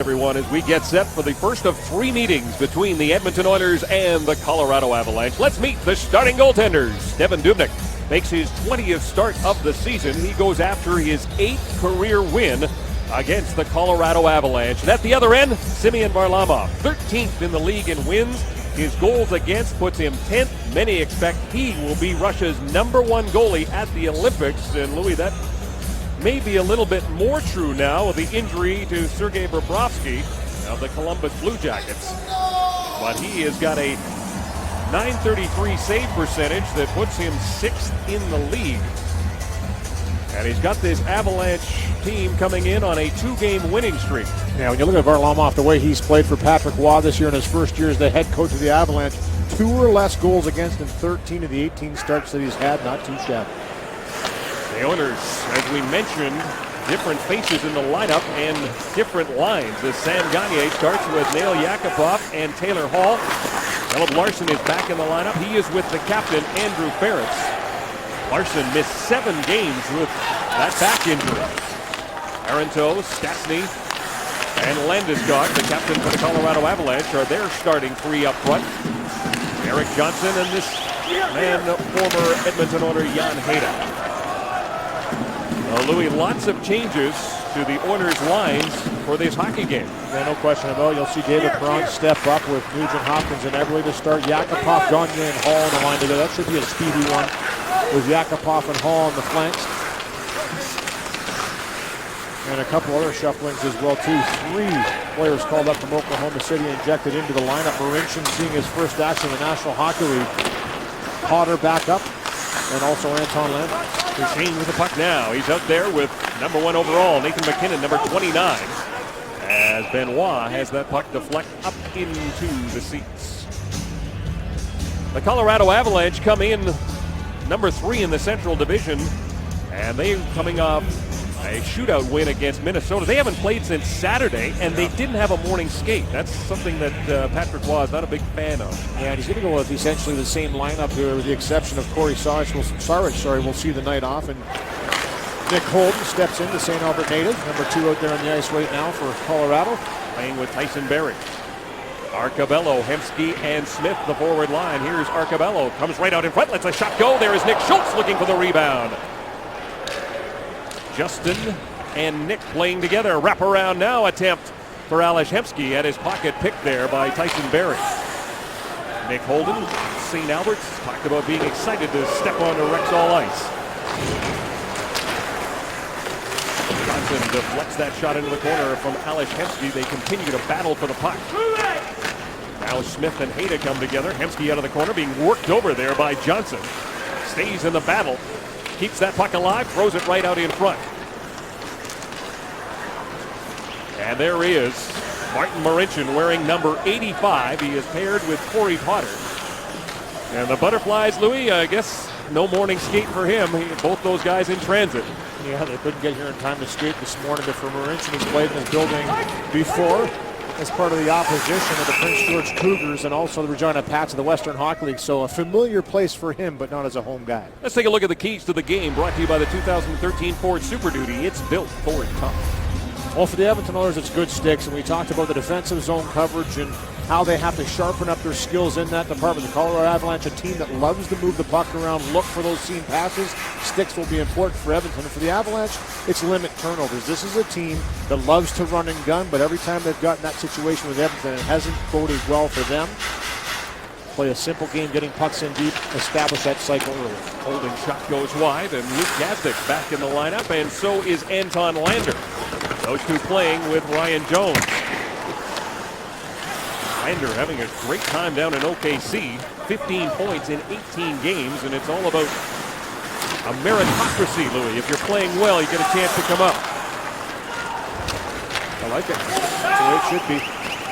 Everyone, as we get set for the first of 3 meetings between the Edmonton Oilers and the Colorado Avalanche. Let's meet the starting goaltenders. Devan Dubnyk makes his 20th start of the season. He goes after his 8th career win against the Colorado Avalanche. And at the other end, Semyon Varlamov, 13th in the league in wins. His goals against puts him 10th. Many expect he will be Russia's #1 goalie at the Olympics. And Louis, that may be a little bit more true now with the injury to Sergei Bobrovsky of the Columbus Blue Jackets. But he has got a .933 save percentage that puts him 6th in the league. And he's got this Avalanche team coming in on a 2-game winning streak. Yeah, when you look at Varlamov, the way he's played for Patrick Waugh this year in his first year as the head coach of the Avalanche, 2 or less goals against in 13 of the 18 starts that he's had, not too shabby. The Oilers, as we mentioned, different faces in the lineup and different lines. As Sam Gagner starts with Nail Yakupov and Taylor Hall. Philip Larson is back in the lineup. He is with the captain, Andrew Ference. Larson missed 7 games with that back injury. Aranto, Stastny, and Landeskog, the captain for the Colorado Avalanche, are their starting 3 up front. Erik Johnson and this man, former Edmonton Oiler Jan Hejda. Louis, lots of changes to the Oilers' lines for this hockey game. Yeah, no question about it. You'll see David Perron step up with Nugent Hopkins and Eberle to start. Yakupov, Gagner, and Hall on the line together. That should be a speedy one with Yakupov and Hall on the flanks. And a couple other shufflings as well, too. 3 players called up from Oklahoma City injected into the lineup. Marincin seeing his first action in the National Hockey League. Potter back up, and also Anton Lambert. Duchesne with the puck now. He's out there with #1 overall, Nathan MacKinnon, number 29. As Benoit has that puck deflect up into the seats. The Colorado Avalanche come in number 3 in the Central Division, and they're coming off a shootout win against Minnesota. They haven't played since Saturday, and they didn't have a morning skate. That's something that Patrick Waugh is not a big fan of. Yeah, and he's going to go with essentially the same lineup here, with the exception of Corey Sarich. We'll see the night off. And Nick Holden steps in, the St. Albert native, number 2 out there on the ice right now for Colorado. Playing with Tyson Barrie. Arcabello, Hemsky, and Smith, the forward line. Here's Arcabello, comes right out in front, lets a shot go. There is Nick Schultz looking for the rebound. Justin and Nick playing together. Wraparound now attempt for Ales Hemsky at his pocket pick there by Tyson Barrie. Nick Holden, St. Albert's, talked about being excited to step onto Rexall ice. Johnson deflects that shot into the corner from Ales Hemsky. They continue to battle for the puck. Now Smith and Hejda come together. Hemsky out of the corner, being worked over there by Johnson. Stays in the battle. Keeps that puck alive, throws it right out in front. And there he is, Martin Marincin wearing number 85. He is paired with Corey Potter. And the Butterflies, Louis, I guess no morning skate for him. Both those guys in transit. Yeah, they couldn't get here in time to skate this morning, but for Marincin, he's played in this building before as part of the opposition of the Prince George Cougars and also the Regina Pats of the Western Hockey League. So a familiar place for him, but not as a home guy. Let's take a look at the keys to the game, brought to you by the 2013 Ford Super Duty. It's built Ford tough. Well, for the Edmonton Oilers, it's good sticks, and we talked about the defensive zone coverage and how they have to sharpen up their skills in that department. The Colorado Avalanche, a team that loves to move the puck around, look for those seam passes. Sticks will be important for Edmonton. And for the Avalanche, it's limit turnovers. This is a team that loves to run and gun, but every time they've gotten that situation with Edmonton, it hasn't boded well for them. Play a simple game, getting pucks in deep, establish that cycle early. Holding shot goes wide, and Luke Gazdic back in the lineup, and so is Anton Lander. Those 2 playing with Ryan Jones. Lander having a great time down in OKC. 15 points in 18 games, and it's all about a meritocracy, Louis. If you're playing well, you get a chance to come up. I like it. That's the way it should be.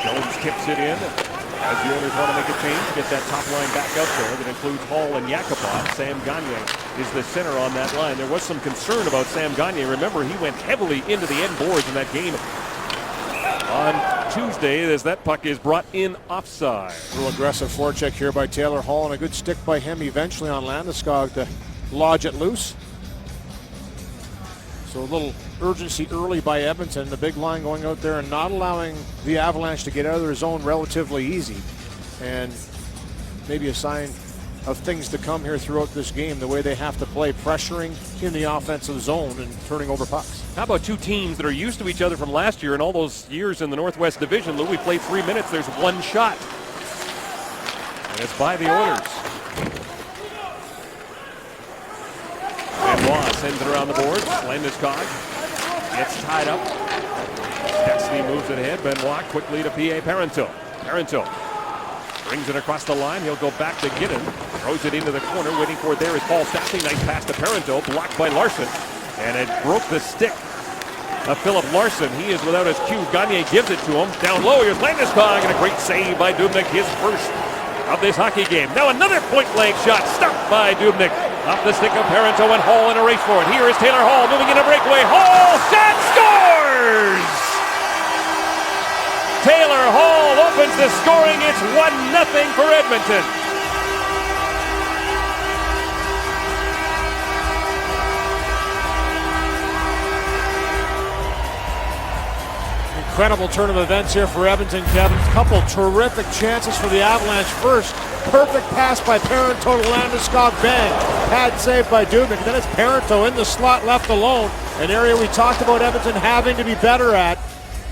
Jones tips it in. As the Oilers want to make a change, get that top line back out there. That includes Hall and Yakupov. Sam Gagner is the center on that line. There was some concern about Sam Gagner. Remember, he went heavily into the end boards in that game on Tuesday as that puck is brought in offside. A little aggressive forecheck here by Taylor Hall, and a good stick by him eventually on Landeskog to lodge it loose. So a little urgency early by Edmonton, the big line going out there and not allowing the Avalanche to get out of their zone relatively easy. And maybe a sign of things to come here throughout this game, the way they have to play, pressuring in the offensive zone and turning over pucks. How about two teams that are used to each other from last year and all those years in the Northwest Division? Lou, we played 3 minutes, there's one shot. And it's by the Oilers. Benoit sends it around the boards. Landeskog gets tied up. Destiny moves it ahead. Benoit quickly to P.A. Parenteau. Parenteau brings it across the line. He'll go back to Ginnon. Throws it into the corner. Waiting for it there is Paul Stastny. Nice pass to Parenteau. Blocked by Larson. And it broke the stick of Philip Larson. He is without his cue. Gagne gives it to him. Down low, here's Landeskog. And a great save by Dubnyk. His first of this hockey game. Now another point-blank shot. Stopped by Dubnyk. Off the stick of Parenteau and Hall in a race for it. Here is Taylor Hall moving in a breakaway. Hall shot scores! Taylor Hall opens the scoring. It's 1-0 for Edmonton. Incredible turn of events here for Edmonton, Kevin. A couple terrific chances for the Avalanche. First, perfect pass by Parenteau to Landeskog. Bang. Pad save by Dubnyk. Then it's Parenteau in the slot left alone. An area we talked about Edmonton having to be better at.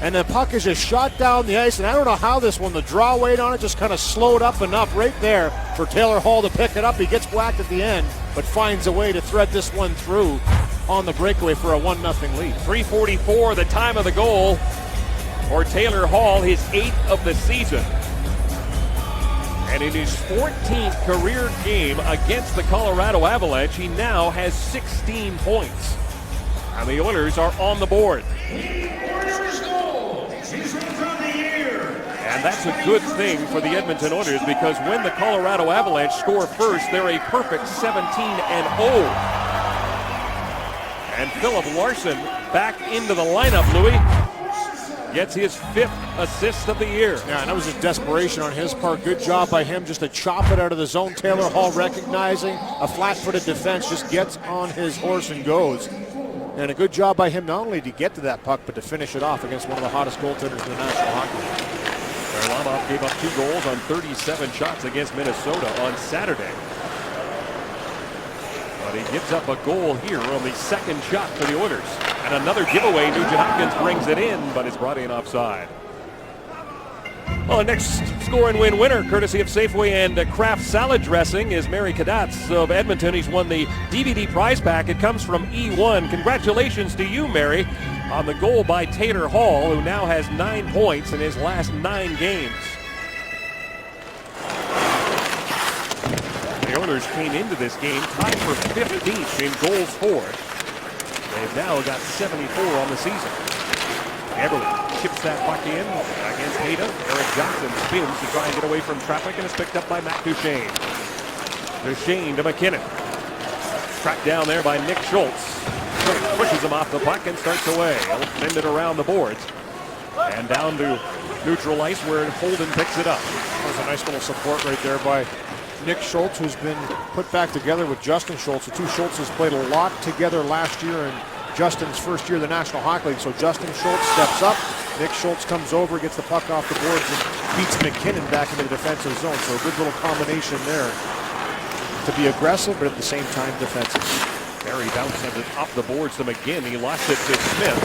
And the puck is just shot down the ice. And I don't know how this one, the draw weight on it just kind of slowed up enough right there for Taylor Hall to pick it up. He gets whacked at the end, but finds a way to thread this one through on the breakaway for a 1-0 lead. 3:44, the time of the goal for Taylor Hall, his 8th of the season. And in his 14th career game against the Colorado Avalanche, he now has 16 points. And the Oilers are on the board. And that's a good thing for the Edmonton Oilers, because when the Colorado Avalanche score first, they're a perfect 17-0. And Philip Larson back into the lineup, Louis. Gets his 5th assist of the year. Yeah, and that was just desperation on his part. Good job by him just to chop it out of the zone. Taylor Hall recognizing a flat-footed defense, just gets on his horse and goes. And a good job by him not only to get to that puck, but to finish it off against one of the hottest goaltenders in the National Hockey League. Varlamov gave up 2 goals on 37 shots against Minnesota on Saturday. But he gives up a goal here on the second shot for the Oilers. And another giveaway. Nugent Hopkins brings it in, but it's brought in offside. Well, the next score and win winner, courtesy of Safeway and Kraft Salad Dressing, is Mary Kadatz of Edmonton. He's won the DVD prize pack. It comes from E1. Congratulations to you, Mary, on the goal by Taylor Hall, who now has 9 points in his last 9 games. The Oilers came into this game tied for 15th in goals for. They've now got 74 on the season. Eberle chips that puck in against Hayda. Eric Johnson spins to try and get away from traffic, and is picked up by Matt Duchene. Duchene to McKinnon. Tracked down there by Nick Schultz. Pushes him off the puck and starts away. He'll send it around the boards. And down to neutral ice where Holden picks it up. That was a nice little support right there by Nick Schultz, who's been put back together with Justin Schultz. The two Schultzes played a lot together last year in Justin's first year in the National Hockey League. So Justin Schultz steps up. Nick Schultz comes over, gets the puck off the boards, and beats McKinnon back into the defensive zone. So a good little combination there to be aggressive, but at the same time defensive. Barry bounces it off the boards to McGinn. He lost it to Smith.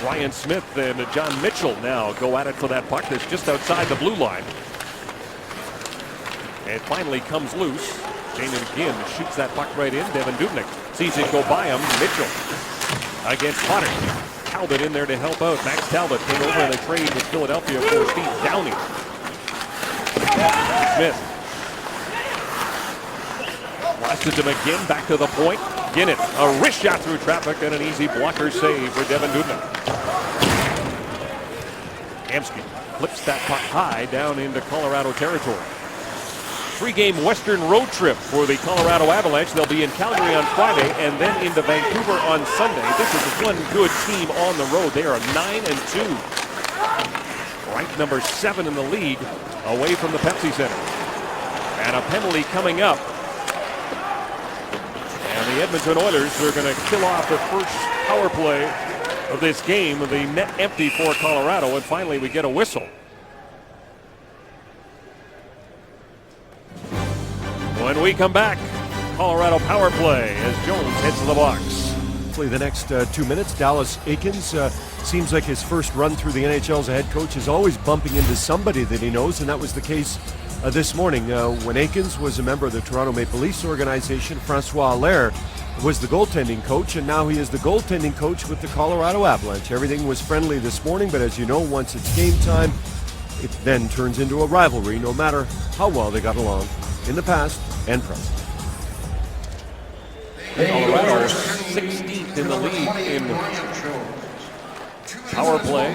Ryan Smith and John Mitchell now go at it for that puck that's just outside the blue line. It finally comes loose. Jamin McGinn shoots that puck right in. Devin Dubnyk sees it go by him. Mitchell against Potter. Talbot in there to help out. Max Talbot came over in a trade with Philadelphia for Steve Downey. Smith. Blasted to McGinn, back to the point. Ginnon, a wrist shot through traffic and an easy blocker save for Devin Dubnyk. Kamsky flips that puck high down into Colorado territory. 3-game Western road trip for the Colorado Avalanche. They'll be in Calgary on Friday and then into Vancouver on Sunday. This is one good team on the road. They are 9-2. Ranked number 7 in the league away from the Pepsi Center. And a penalty coming up. And the Edmonton Oilers are going to kill off the first power play of this game. The net empty for Colorado, and finally we get a whistle. When we come back, Colorado power play as Jones heads to the box. Hopefully the next 2 minutes. Dallas Eakins seems like his first run through the NHL as a head coach is always bumping into somebody that he knows, and that was the case this morning. When Eakins was a member of the Toronto Maple Leafs organization, Francois Allaire was the goaltending coach, and now he is the goaltending coach with the Colorado Avalanche. Everything was friendly this morning, but as you know, once it's game time, it then turns into a rivalry, no matter how well they got along in the past and present. Colorado 16th in the league in power play.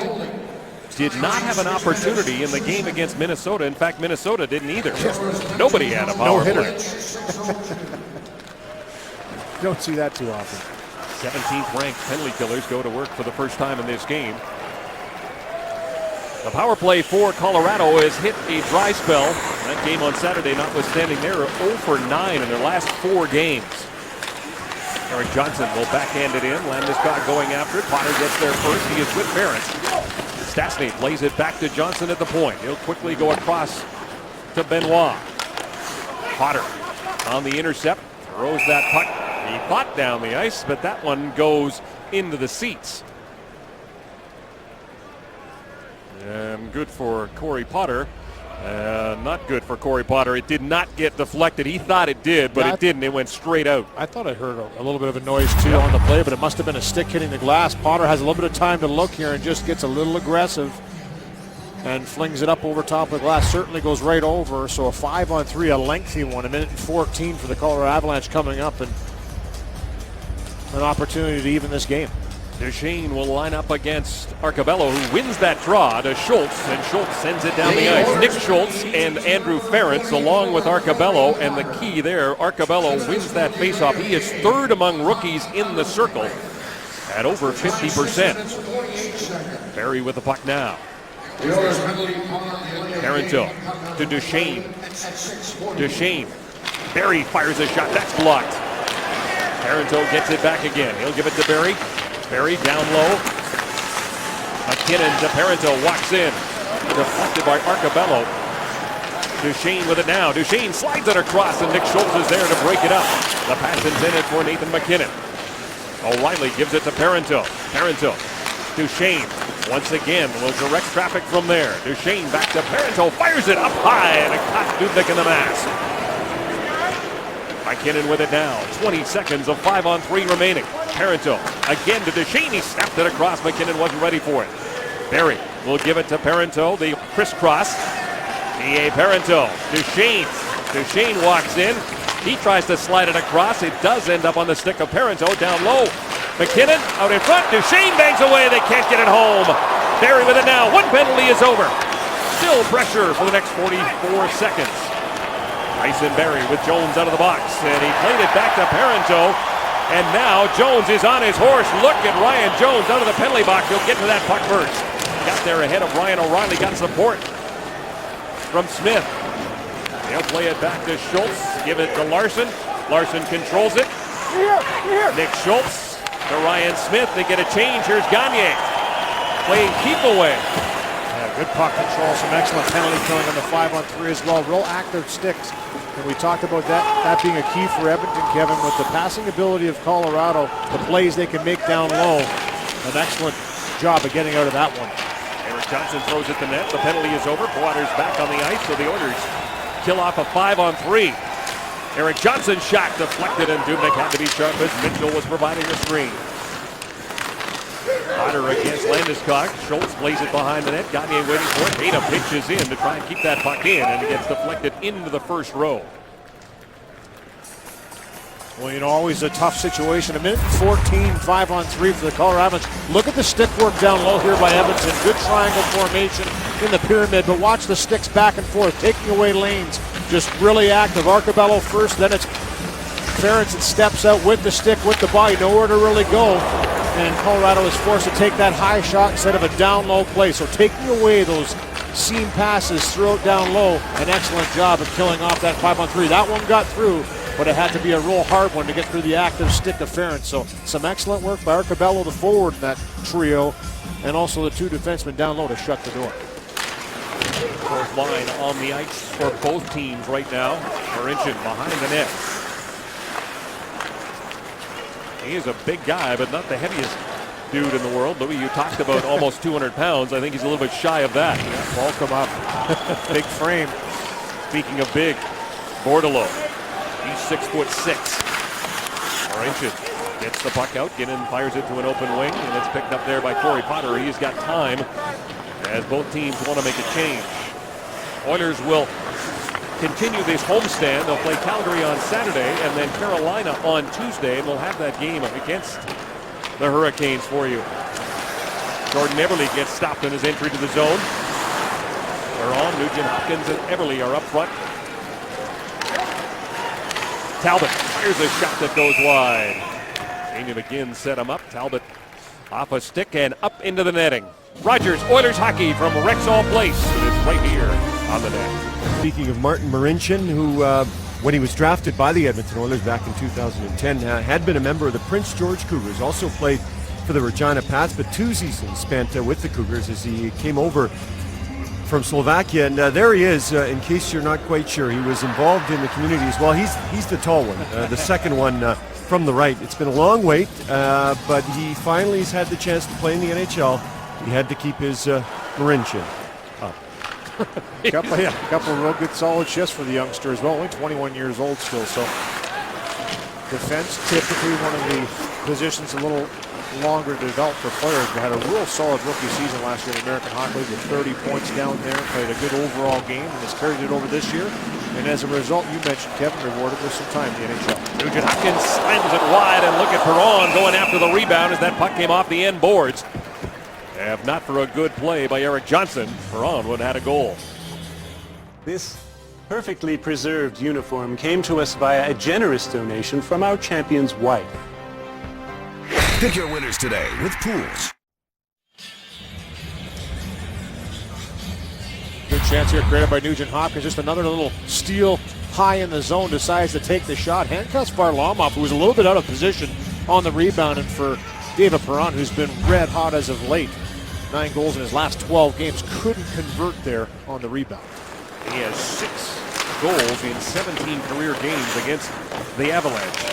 Did not have an opportunity in the game against Minnesota. In fact, Minnesota didn't either. Nobody had a power play. Don't see that too often. 17th ranked penalty killers go to work for the first time in this game. The power play for Colorado has hit a dry spell. That game on Saturday notwithstanding, they're 0 for 9 in their last 4 games. Erik Johnson will backhand it in. Landeskog going after it. Potter gets there first. He is with Barrett. Stastny plays it back to Johnson at the point. He'll quickly go across to Benoit. Potter on the intercept. Throws that puck. He fought down the ice, but that one goes into the seats. And good for Corey Potter. Not good for Corey Potter. It did not get deflected. He thought it did, but it didn't. It went straight out. I thought I heard a little bit of a noise too on the play, but it must have been a stick hitting the glass. Potter has a little bit of time to look here and just gets a little aggressive and flings it up over top of the glass. Certainly goes right over. So a 5-on-3, a lengthy one, 1:14 for the Colorado Avalanche coming up, and an opportunity to even this game. Duchesne will line up against Arcobello, who wins that draw to Schultz, and Schultz sends it down the ice. Nick Schultz and Andrew Ferentz along with Arcobello, and the key there, Arcobello wins that faceoff. He is third among rookies in the circle at over 50%. Barry with the puck now. Parenteau to Duchesne. Duchesne. Barry fires a shot. That's blocked. Parenteau gets it back again. He'll give it to Barry. Barry down low. McKinnon to Parenteau, walks in. Deflected by Arcobello. Duchesne with it now. Duchesne slides it across, and Nick Schultz is there to break it up. The pass intended for Nathan McKinnon. O'Reilly gives it to Parenteau. Parenteau. Duchesne once again will direct traffic from there. Duchesne back to Parenteau. Fires it up high, and it caught Dubnyk in the mask. McKinnon with it now. 20 seconds of 5-on-3 remaining. Parenteau again to Duchesne. He snapped it across. McKinnon wasn't ready for it. Barry will give it to Parenteau. The crisscross. E.A. Parenteau. Duchesne walks in. He tries to slide it across. It does end up on the stick of Parenteau down low. McKinnon out in front. Duchesne bangs away. They can't get it home. Barry with it now. One penalty is over. Still pressure for the next 44 seconds. Tyson Barry with Jones out of the box, and he played it back to Parenteau, and now Jones is on his horse. Look at Ryan Jones out of the penalty box. He'll get to that puck first. Got there ahead of Ryan O'Reilly, got support from Smith. He'll play it back to Schultz, give it to Larson. Larson controls it. Nick Schultz to Ryan Smith. They get a change. Here's Gagne playing keep away. Good puck control, some excellent penalty killing on the 5-on-3 as well. Real active sticks. And we talked about that being a key for Edmonton, Kevin, with the passing ability of Colorado, the plays they can make down low. An excellent job of getting out of that one. Erik Johnson throws it to net. The penalty is over. Poitras back on the ice, so the Oilers kill off a 5-on-3. Erik Johnson's shot deflected, and Dubnyk had to be sharp as Mitchell was providing the screen. Potter against Landeskog. Schultz plays it behind the net. Gagne waiting for it. Ada pitches in to try and keep that puck in, and it gets deflected into the first row. Well, you know, always a tough situation. 1:14, 5-on-3 for the Colorado Avalanche. Look at the stick work down low here by Edmonton. Good triangle formation in the pyramid, but watch the sticks back and forth, taking away lanes. Just really active. Arcobello first, then it's Ferentz that steps out with the stick, with the body, nowhere to really go. And Colorado is forced to take that high shot instead of a down low play. So taking away those seam passes, throw it down low. An excellent job of killing off that 5-on-3. That one got through, but it had to be a real hard one to get through the active stick of Ferentz. So some excellent work by Arcobello, the forward in that trio, and also the two defensemen down low to shut the door. Fourth line on the ice for both teams right now. Marincin behind the net. He is a big guy, but not the heaviest dude in the world. Louis, you talked about almost 200 pounds. I think he's a little bit shy of that. Yeah, bulk him up. Big frame. Speaking of big, Bordeleau. He's 6'6". Marincin gets the puck out, fires it to an open wing, and it's picked up there by Corey Potter. He's got time as both teams want to make a change. Oilers will continue this homestand. They'll play Calgary on Saturday and then Carolina on Tuesday, and we'll have that game against the Hurricanes for you. Jordan Eberle gets stopped in his entry to the zone. They're on. Nugent Hopkins and Eberle are up front. Talbot fires a shot that goes wide. Jamie McGinn set him up. Talbot off a stick and up into the netting. Rogers, Oilers hockey from Rexall Place. It is right here on the net. Speaking of Martin Marincin, who, when he was drafted by the Edmonton Oilers back in 2010, had been a member of the Prince George Cougars, also played for the Regina Pats, but 2 seasons spent with the Cougars as he came over from Slovakia. And there he is, in case you're not quite sure. He was involved in the community as well. He's the tall one, the second one from the right. It's been a long wait, but he finally has had the chance to play in the NHL. He had to keep his Marincin up. Couple of real good solid shifts for the youngster as well. Only 21 years old still, so defense typically one of the positions a little longer to develop for players, but had a real solid rookie season last year in the American Hockey League with 30 points down there, played a good overall game, and has carried it over this year. And as a result, you mentioned Kevin, rewarded with some time in the NHL. Nugent Hopkins slams it wide, and look at Perron going after the rebound as that puck came off the end boards. If not for a good play by Eric Johnson, Perron would have had a goal. This perfectly preserved uniform came to us via a generous donation from our champion's wife. Pick your winners today with Pools. Good chance here created by Nugent Hopkins. Just another little steal high in the zone. Decides to take the shot. Handcuffs Varlamov, who was a little bit out of position on the rebound. And for David Perron, who's been red hot as of late, 9 goals in his last 12 games, couldn't convert there on the rebound. He has 6 goals in 17 career games against the Avalanche.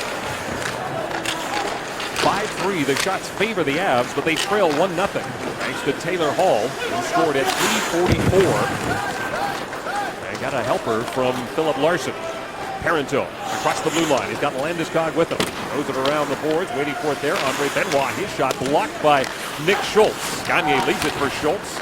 5-3, the shots favor the Avs, but they trail 1-0. Thanks to Taylor Hall, who scored at 3:44. They got a helper from Philip Larson. Parenteau across the blue line. He's got Landeskog with him. Throws it around the boards, waiting for it there. Andre Benoit, his shot blocked by Nick Schultz. Gagne leads it for Schultz.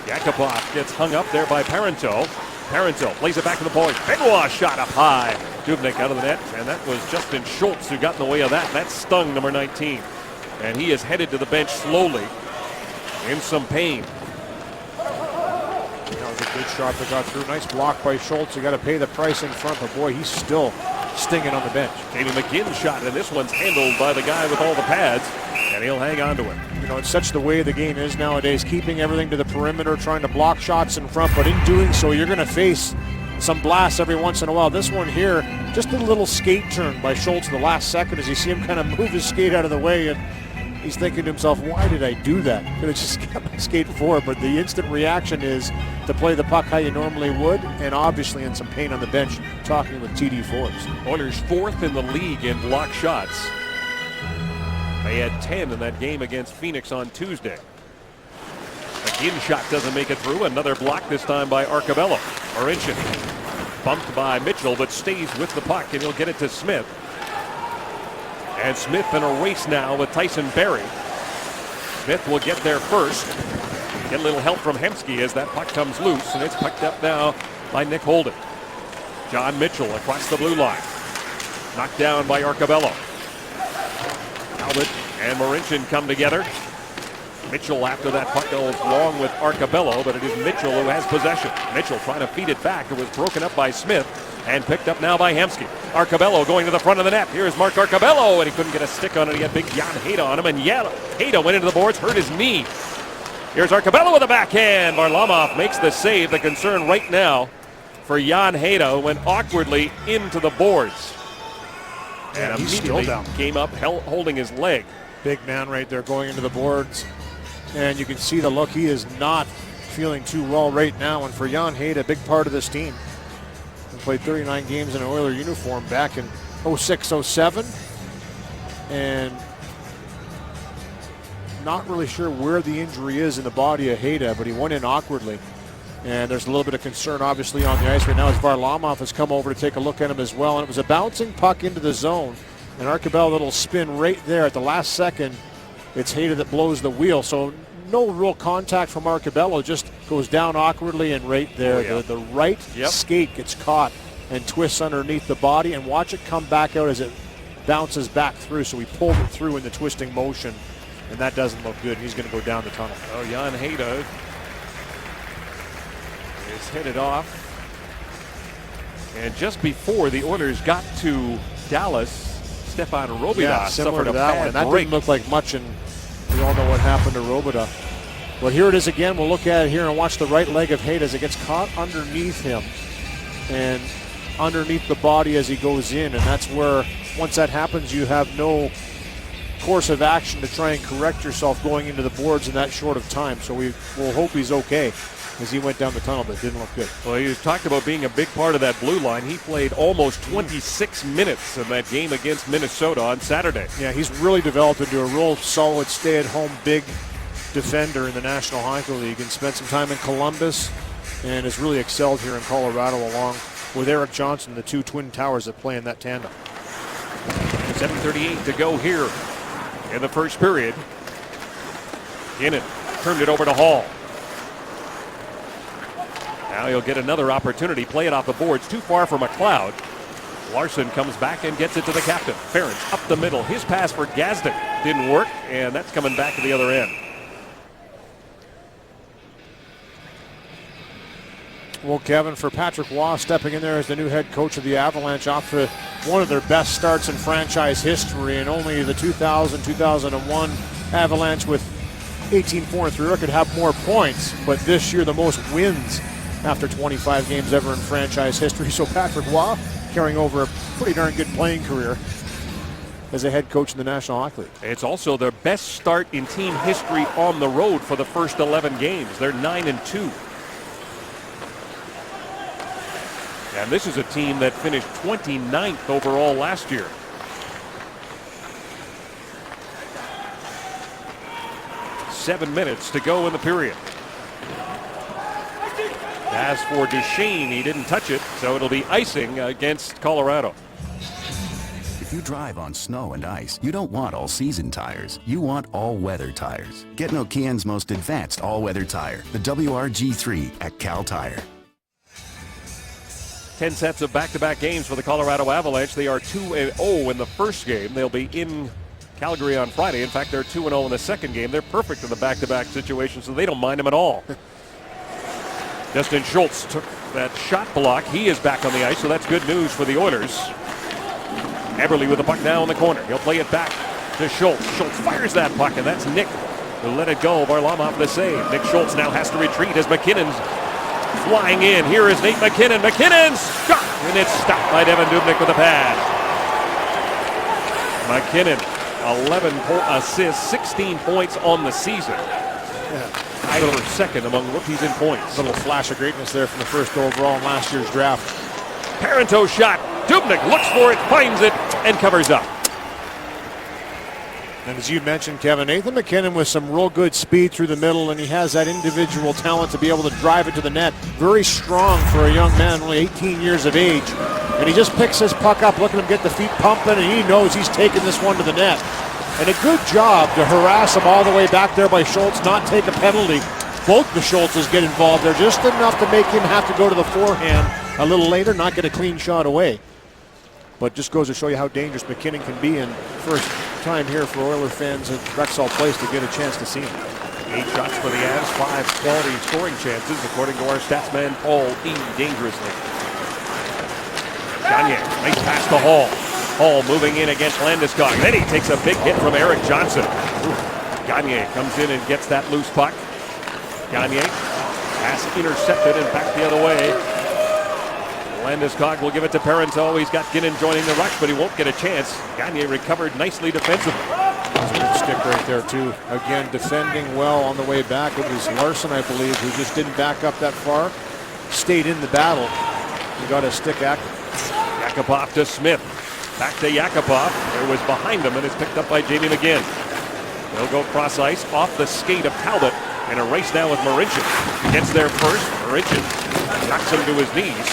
Yakupov gets hung up there by Parenteau. Parenteau plays it back to the point. Benoit shot up high. Dubnyk out of the net, and that was Justin Schultz who got in the way of that. That stung number 19. And he is headed to the bench slowly in some pain. That was a good shot that got through. Nice block by Schultz. You got to pay the price in front, but boy, he's still stinging on the bench. Jamie McGinn shot, and this one's handled by the guy with all the pads, and he'll hang on to it. You know, it's such the way the game is nowadays, keeping everything to the perimeter, trying to block shots in front, but in doing so, you're going to face some blasts every once in a while. This one here, just a little skate turn by Schultz the last second as you see him kind of move his skate out of the way, and he's thinking to himself, why did I do that? Could have just kept my skate forward, but the instant reaction is to play the puck how you normally would, and obviously in some pain on the bench, talking with TD Forbes. Oilers 4th in the league in block shots. They had 10 in that game against Phoenix on Tuesday. McGinn shot doesn't make it through. Another block this time by Arcobello. Marincin bumped by Mitchell, but stays with the puck, and he'll get it to Smith. And Smith in a race now with Tyson Barrie. Smith will get there first. Get a little help from Hemsky as that puck comes loose, and it's picked up now by Nick Holden. John Mitchell across the blue line. Knocked down by Arcobello. Talbot and Marincin come together. Mitchell after that puck goes long with Arcobello, but it is Mitchell who has possession. Mitchell trying to feed it back. It was broken up by Smith and picked up now by Hemsky. Arcobello going to the front of the net. Here's Mark Arcobello, and he couldn't get a stick on it. He had big Jan Heda on him, and Heda went into the boards, hurt his knee. Here's Arcobello with a backhand. Varlamov makes the save. The concern right now for Jan Heda, who went awkwardly into the boards. And he's still immediately down. came up holding his leg. Big man right there going into the boards. And you can see the look. He is not feeling too well right now. And for Jan Heda, a big part of this team. He played 39 games in an Oiler uniform back in 06-07. And not really sure where the injury is in the body of Heda, but he went in awkwardly. And there's a little bit of concern, obviously, on the ice right now as Varlamov has come over to take a look at him as well. And it was a bouncing puck into the zone. And Archibald, little spin right there at the last second. It's Heda that blows the wheel. So no real contact from Archibello, just goes down awkwardly and right there. Oh, yeah. The right skate gets caught and twists underneath the body. And watch it come back out as it bounces back through. So he pulled it through in the twisting motion. And that doesn't look good. He's going to go down the tunnel. Oh, Jan Heda is headed off. And just before the Oilers got to Dallas, Stefan Robidas similar suffered to a that bad one. And that break. didn't look like much, and we all know what happened to Robida. But here it is again. We'll look at it here and watch the right leg of Heda as it gets caught underneath him and underneath the body as he goes in. And that's where, once that happens, you have no course of action to try and correct yourself going into the boards in that short of time. So we will hope he's okay as he went down the tunnel, but it didn't look good. Well, he was talked about being a big part of that blue line. He played almost 26 minutes in that game against Minnesota on Saturday. Yeah, he's really developed into a real solid stay-at-home big defender in the National Hockey League and spent some time in Columbus and has really excelled here in Colorado along with Eric Johnson, the two twin towers that play in that tandem. 7:38 to go here in the first period. Kinnan turned it over to Hall. Now he'll get another opportunity. Play it off the boards. Too far for McLeod. Larson comes back and gets it to the captain. Ferentz up the middle. His pass for Gazdic didn't work, and that's coming back to the other end. Well, Kevin, for Patrick Waugh stepping in there as the new head coach of the Avalanche off to one of their best starts in franchise history, and only the 2000-2001 Avalanche with 18-4-3 record have more points, but this year the most wins after 25 games ever in franchise history. So Patrick Waugh carrying over a pretty darn good playing career as a head coach in the National Hockey League. It's also their best start in team history on the road for the first 11 games. They're 9-2. And this is a team that finished 29th overall last year. Seven minutes to go in the period. As for Duchesne, he didn't touch it, so it'll be icing against Colorado. If you drive on snow and ice, you don't want all-season tires. You want all-weather tires. Get Nokian's most advanced all-weather tire, the WRG3 at Cal Tire. 10 sets of back-to-back games for the Colorado Avalanche. They are 2-0 in the first game. They'll be in Calgary on Friday. In fact, they're 2-0 in the second game. They're perfect in the back-to-back situation, so they don't mind them at all. Justin Schultz took that shot block. He is back on the ice, so that's good news for the Oilers. Eberle with the puck now in the corner. He'll play it back to Schultz. Schultz fires that puck, and that's Nick who let it go. Varlamov the save. Nick Schultz now has to retreat as McKinnon's flying in. Here is Nate McKinnon. McKinnon's shot, and it's stopped by Devan Dubnyk with a pad. McKinnon, 11 assists, 16 points on the season. Tied for second among rookies in points. Little flash of greatness there from the first overall in last year's draft. Parenteau shot. Dubnyk looks for it, finds it, and covers up. And as you mentioned, Kevin, Nathan McKinnon with some real good speed through the middle, and he has that individual talent to be able to drive it to the net. Very strong for a young man, only 18 years of age. And he just picks his puck up, looking to get the feet pumping, and he knows he's taking this one to the net. And a good job to harass him all the way back there by Schultz, not take a penalty. Both the Schultzes get involved there, just enough to make him have to go to the forehand a little later, not get a clean shot away. But just goes to show you how dangerous McKinnon can be, and first time here for Oiler fans at Rexall Place to get a chance to see him. 8 shots for the Avs, 5 quality scoring chances, according to our statsman Paul E. Dangerously. Gagne, nice pass to Hall. Hall moving in against Landeskog. Then he takes a big hit from Eric Johnson. Gagne comes in and gets that loose puck. Gagne, pass intercepted and back the other way. Landeskog will give it to Parenteau. He's got Ginnon joining the rush, but he won't get a chance. Gagne recovered nicely defensively. That's a good stick right there, too. Again, defending well on the way back. It was Larson, I believe, who just didn't back up that far. Stayed in the battle. He got a stick active. Yakupov to Smith. Back to Yakupov. It was behind him, and it's picked up by Jamie McGinn. They'll go cross ice off the skate of Talbot. In a race now with Marincin. Gets there first. Marincin knocks him to his knees.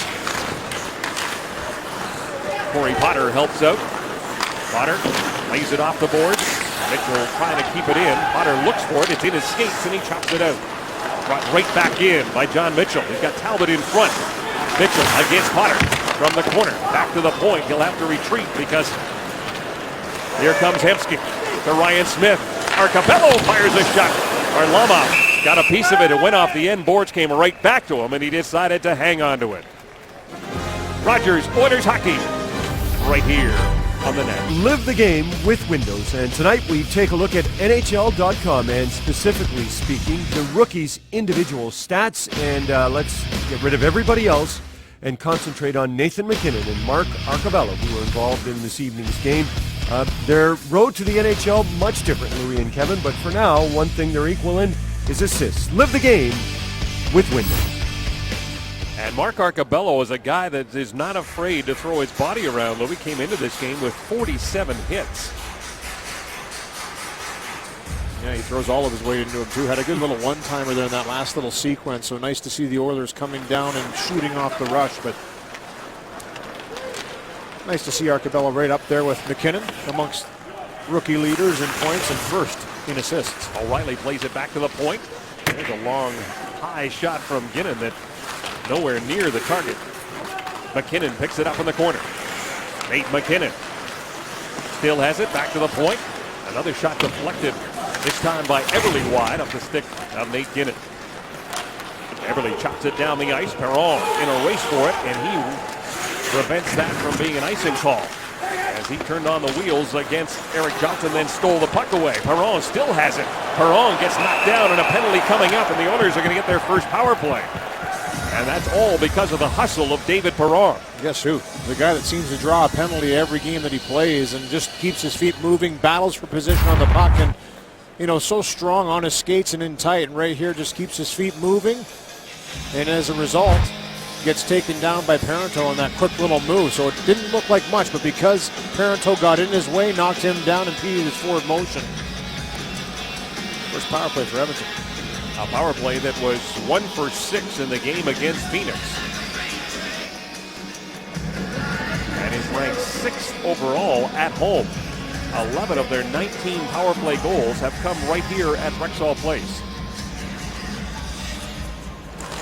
Corey Potter helps out. Potter lays it off the boards. Mitchell trying to keep it in. Potter looks for it. It's in his skates, and he chops it out. Brought right back in by John Mitchell. He's got Talbot in front. Mitchell against Potter from the corner. Back to the point. He'll have to retreat because here comes Hemsky to Ryan Smith. Arcabello fires a shot. Varlamov got a piece of it. It went off the end boards, came right back to him, and he decided to hang on to it. Rogers, Oilers hockey, right here on the net. Live the game with Windows, and tonight we take a look at NHL.com and specifically speaking, the rookies' individual stats, and let's get rid of everybody else and concentrate on Nathan MacKinnon and Mark Arcabello, who were involved in this evening's game. Their road to the NHL, much different, Louis and Kevin, but for now, one thing they're equal in is assists. Live the game with Windows. And Mark Arcabello is a guy that is not afraid to throw his body around. Louis came into this game with 47 hits. Yeah, he throws all of his weight into him, too. Had a good little one-timer there in that last little sequence. So nice to see the Oilers coming down and shooting off the rush. But nice to see Arcabello right up there with MacKinnon amongst rookie leaders in points and first in assists. O'Reilly plays it back to the point. There's a long, high shot from Ginnon that nowhere near the target. MacKinnon picks it up in the corner. Nate MacKinnon still has it back to the point. Another shot deflected, this time by Everly wide up the stick of Nate Ginnon. Everly chops it down the ice. Perron in a race for it, and he prevents that from being an icing call as he turned on the wheels against Eric Johnson, then stole the puck away. Perron still has it. Perron gets knocked down, and a penalty coming up, and the Oilers are going to get their first power play. And that's all because of the hustle of David Perron. Guess who? The guy that seems to draw a penalty every game that he plays and just keeps his feet moving, battles for position on the puck, and, you know, so strong on his skates and in tight, and right here just keeps his feet moving. And as a result, gets taken down by Parenteau on that quick little move. So it didn't look like much, but because Parenteau got in his way, knocked him down, and impeded his forward motion. First power play for Edmonton. A power play that was 1 for 6 in the game against Phoenix. And is ranked 6th overall at home. 11 of their 19 power play goals have come right here at Rexall Place.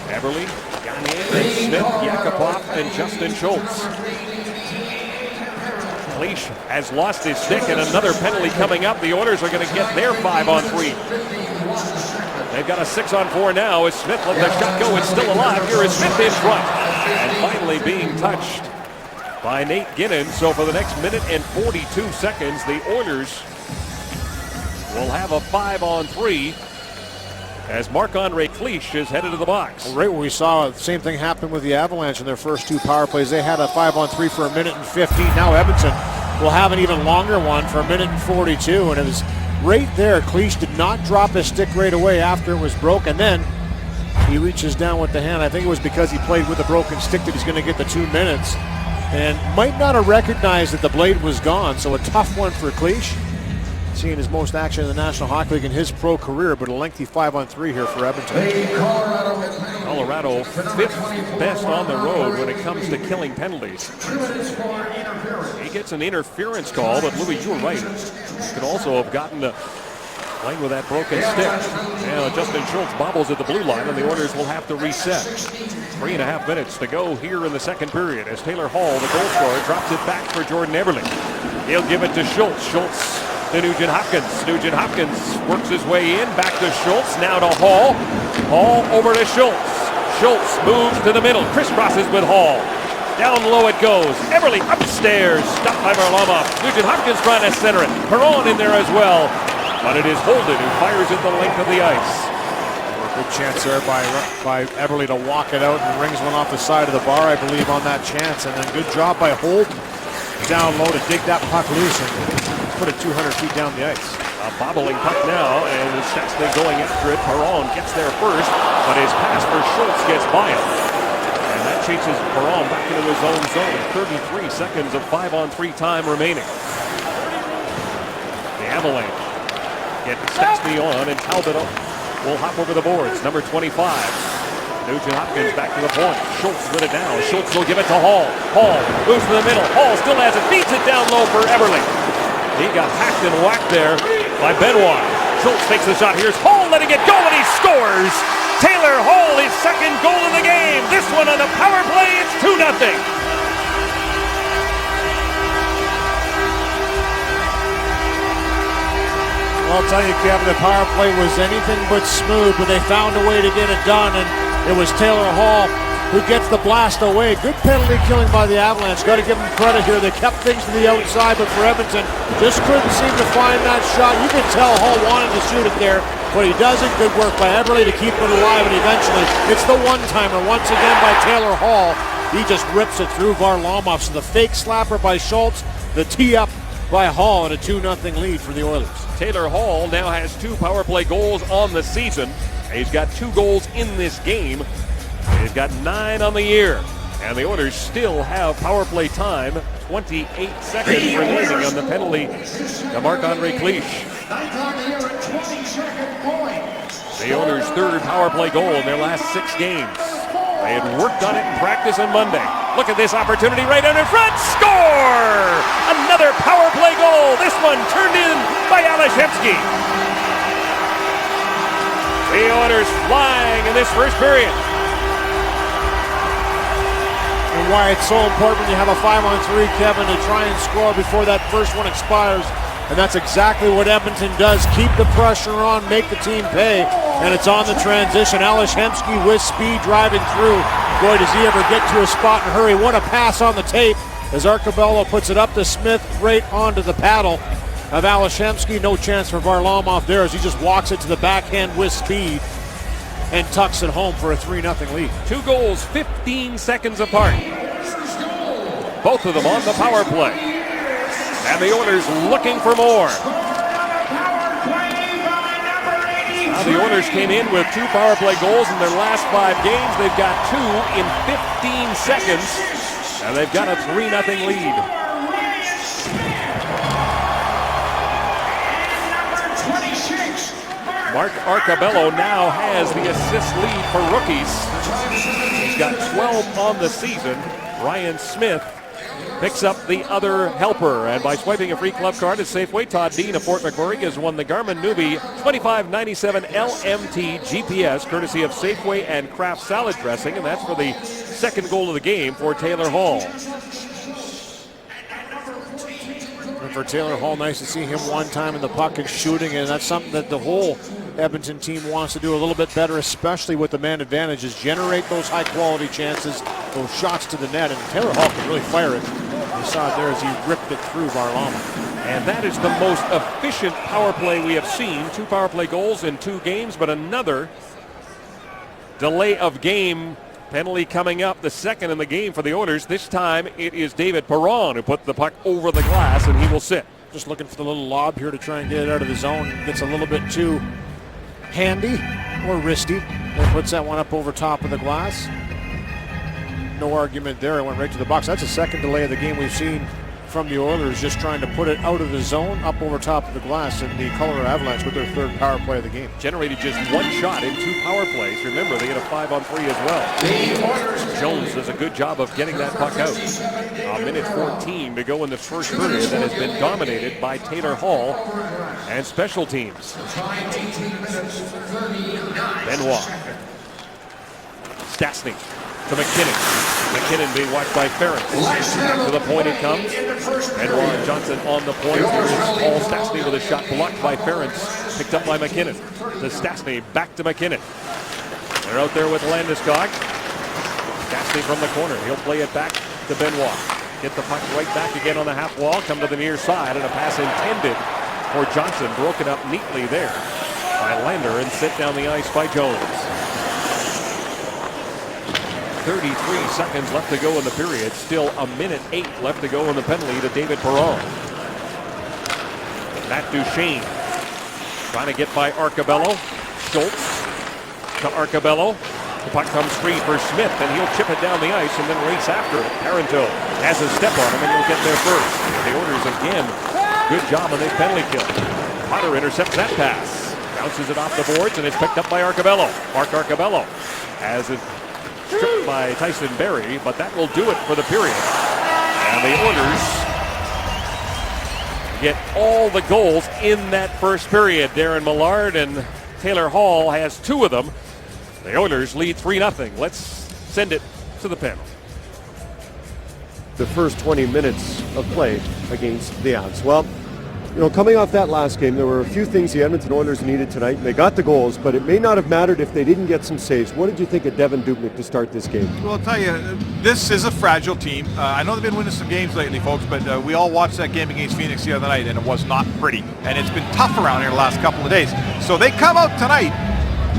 Everly, Gagne, Smith, Yakupov, and Justin Schultz. Cleach has lost his stick, and another penalty coming up. The Oilers are going to get their 5-on-3. They've got a 6-on-4 now as Smith let the shot go. It's still alive. Here is Smith in front. And finally being touched by Nate Ginnon. So for the next minute and 42 seconds, the Oilers will have a 5-on-3 as Marc-Andre Cleach is headed to the box. Well, right where we saw the same thing happen with the Avalanche in their first 2 power plays. They had a 5-on-3 for 1 minute and 15. Now Edmonton will have an even longer one for 1 minute and 42. And it was right there. Cleach did not drop his stick right away after it was broken. Then he reaches down with the hand. I think it was because he played with a broken stick that he's going to get the 2 minutes. And might not have recognized that the blade was gone. So a tough one for Cleach. Seeing his most action in the National Hockey League in his pro career, but a lengthy 5-on-3 here for Edmonton. Colorado 5th best on the road when it comes to killing penalties. He gets an interference call, but Louis, you were right. Could also have gotten the line with that broken stick. Now Justin Schultz bobbles at the blue line, and the Oilers will have to reset. 3.5 minutes to go here in the second period as Taylor Hall, the goal scorer, drops it back for Jordan Everly. He'll give it to Schultz. Schultz to Nugent Hopkins. Nugent Hopkins works his way in, back to Schultz, now to Hall. Hall over to Schultz. Schultz moves to the middle, crisscrosses with Hall. Down low it goes. Everly upstairs, stopped by Varlamov. Nugent Hopkins trying to center it. Perron in there as well. But it is Holden who fires at the length of the ice. Good chance there by Eberle to walk it out and rings one off the side of the bar, I believe, on that chance. And then good job by Holden down low to dig that puck loose and put it 200 feet down the ice. A bobbling puck now, and Stastny going after it. Perron gets there first, but his pass for Schultz gets by him. And that chases Perron back into his own zone. 33 seconds of 5-on-3 time remaining. The Avalanche get Stastny on, and Talbot will hop over the boards. Number 25. Nugent Hopkins back to the point. Schultz with it now. Schultz will give it to Hall. Hall moves to the middle. Hall still has it. Beats it down low for Eberle. He got hacked and whacked there by Benoit. Schultz takes the shot. Here's Hall letting it go, and he scores. Taylor Hall, his second goal of the game. This one on the power play. It's 2-0. I'll tell you, Kevin, the power play was anything but smooth, but they found a way to get it done, and it was Taylor Hall who gets the blast away. Good penalty killing by the Avalanche. Got to give them credit here. They kept things to the outside, but for Edmonton, just couldn't seem to find that shot. You could tell Hall wanted to shoot it there, but he doesn't. Good work by Eberle to keep it alive, and eventually it's the one-timer once again by Taylor Hall. He just rips it through Varlamov. So the fake slapper by Schultz, the tee-up by Hall, and a 2-0 lead for the Oilers. Taylor Hall now has 2 power play goals on the season. He's got 2 goals in this game. He's got 9 on the year. And the Oilers still have power play time. 28 seconds remaining on the penalty to Marc-Andre Cliche. The Oilers' 3rd power play goal in their last 6 games. They had worked on it in practice on Monday. Look at this opportunity right out in front. Score! Another power play goal. This one turned in by Alashevsky. The Oilers flying in this first period. And why it's so important when you have a 5-on-3, Kevin, to try and score before that first one expires. And that's exactly what Edmonton does. Keep the pressure on, make the team pay. And it's on the transition. Alashevsky with speed driving through. Boy, does he ever get to a spot in a hurry. What a pass on the tape as Arcobello puts it up to Smith, right onto the paddle of Alashevsky. No chance for Varlamov there as he just walks it to the backhand with speed and tucks it home for a 3-0 lead. 2 goals, 15 seconds apart. Both of them on the power play. And the Oilers looking for more. Now the Oilers came in with 2 power play goals in their last 5 games. They've got 2 in 15 seconds. And they've got a 3-0 lead. Mark Arcobello now has the assist lead for rookies. He's got 12 on the season. Ryan Smith picks up the other helper. And by swiping a free club card at Safeway, Todd Dean of Fort McMurray has won the Garmin Newbie 2597 LMT GPS, courtesy of Safeway and Kraft Salad Dressing. And that's for the 2nd goal of the game for Taylor Hall. And for Taylor Hall, nice to see him one time in the puck and shooting, and that's something that the whole Edmonton team wants to do a little bit better, especially with the man advantage, is generate those high-quality chances, those shots to the net, and Taylor Hall can really fire it. You saw it there as he ripped it through Varlamov. And that is the most efficient power play we have seen. 2 power play goals in 2 games, but another delay of game penalty coming up, the 2nd in the game for the Oilers. This time it is David Perron who put the puck over the glass, and he will sit. Just looking for the little lob here to try and get it out of the zone. Gets a little bit too handy or wristy and puts that one up over top of the glass. No argument there. It went right to the box. That's the 2nd delay of the game we've seen from the Oilers, just trying to put it out of the zone, up over top of the glass, and the Colorado Avalanche with their 3rd power play of the game. Generated just 1 shot in 2 power plays. Remember, they get a 5-on-3 as well. Jones does a good job of getting that puck out. A minute 14 to go in the first period that has been dominated by Taylor Hall and special teams. Benoit. Stastny to McKinnon. McKinnon being watched by Ferentz. To the point it comes. Benoit and Johnson on the point. Here's Paul Stastny with a shot blocked by Ferentz. Picked up by McKinnon. To Stastny, back to McKinnon. They're out there with Landeskog. Stastny from the corner. He'll play it back to Benoit. Get the puck right back again on the half wall. Come to the near side, and a pass intended for Johnson. Broken up neatly there by Lander, and sit down the ice by Jones. 33 seconds left to go in the period. Still a minute 8 left to go in the penalty to David Perron. Matt Duchene trying to get by Arcobello. Schultz to Arcobello. The puck comes free for Smith, and he'll chip it down the ice and then race after it. Parenteau has a step on him, and he'll get there first. The Oilers again, good job on the penalty kill. Potter intercepts that pass. Bounces it off the boards, and it's picked up by Arcobello. Mark Arcobello has it stripped by Tyson Barrie, but that will do it for the period. And the Oilers get all the goals in that first period. Darren Millard and Taylor Hall has 2 of them. The Oilers lead 3-0. Let's send it to the panel. The first 20 minutes of play against the Avs. Well, coming off that last game, there were a few things the Edmonton Oilers needed tonight, and they got the goals, but it may not have mattered if they didn't get some saves. What did you think of Devan Dubnyk to start this game? Well, I'll tell you, this is a fragile team. I know they've been winning some games lately, folks, but we all watched that game against Phoenix the other night, and it was not pretty. And it's been tough around here the last couple of days. So they come out tonight,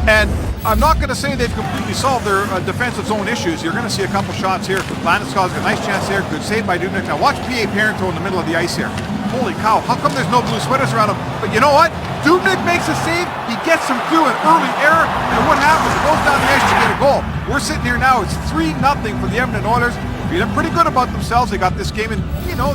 and I'm not going to say they've completely solved their defensive zone issues. You're going to see a couple shots here. Landeskog's got a nice chance here. Good save by Dubnyk. Now watch P.A. Parenteau in the middle of the ice here. Holy cow, how come there's no blue sweaters around him? But you know what? Dubnyk makes a save, he gets him through an early error, and what happens? It goes down the ice to get a goal. We're sitting here now, it's 3-0 for the Edmonton Oilers. Feeling pretty good about themselves. They got this game in,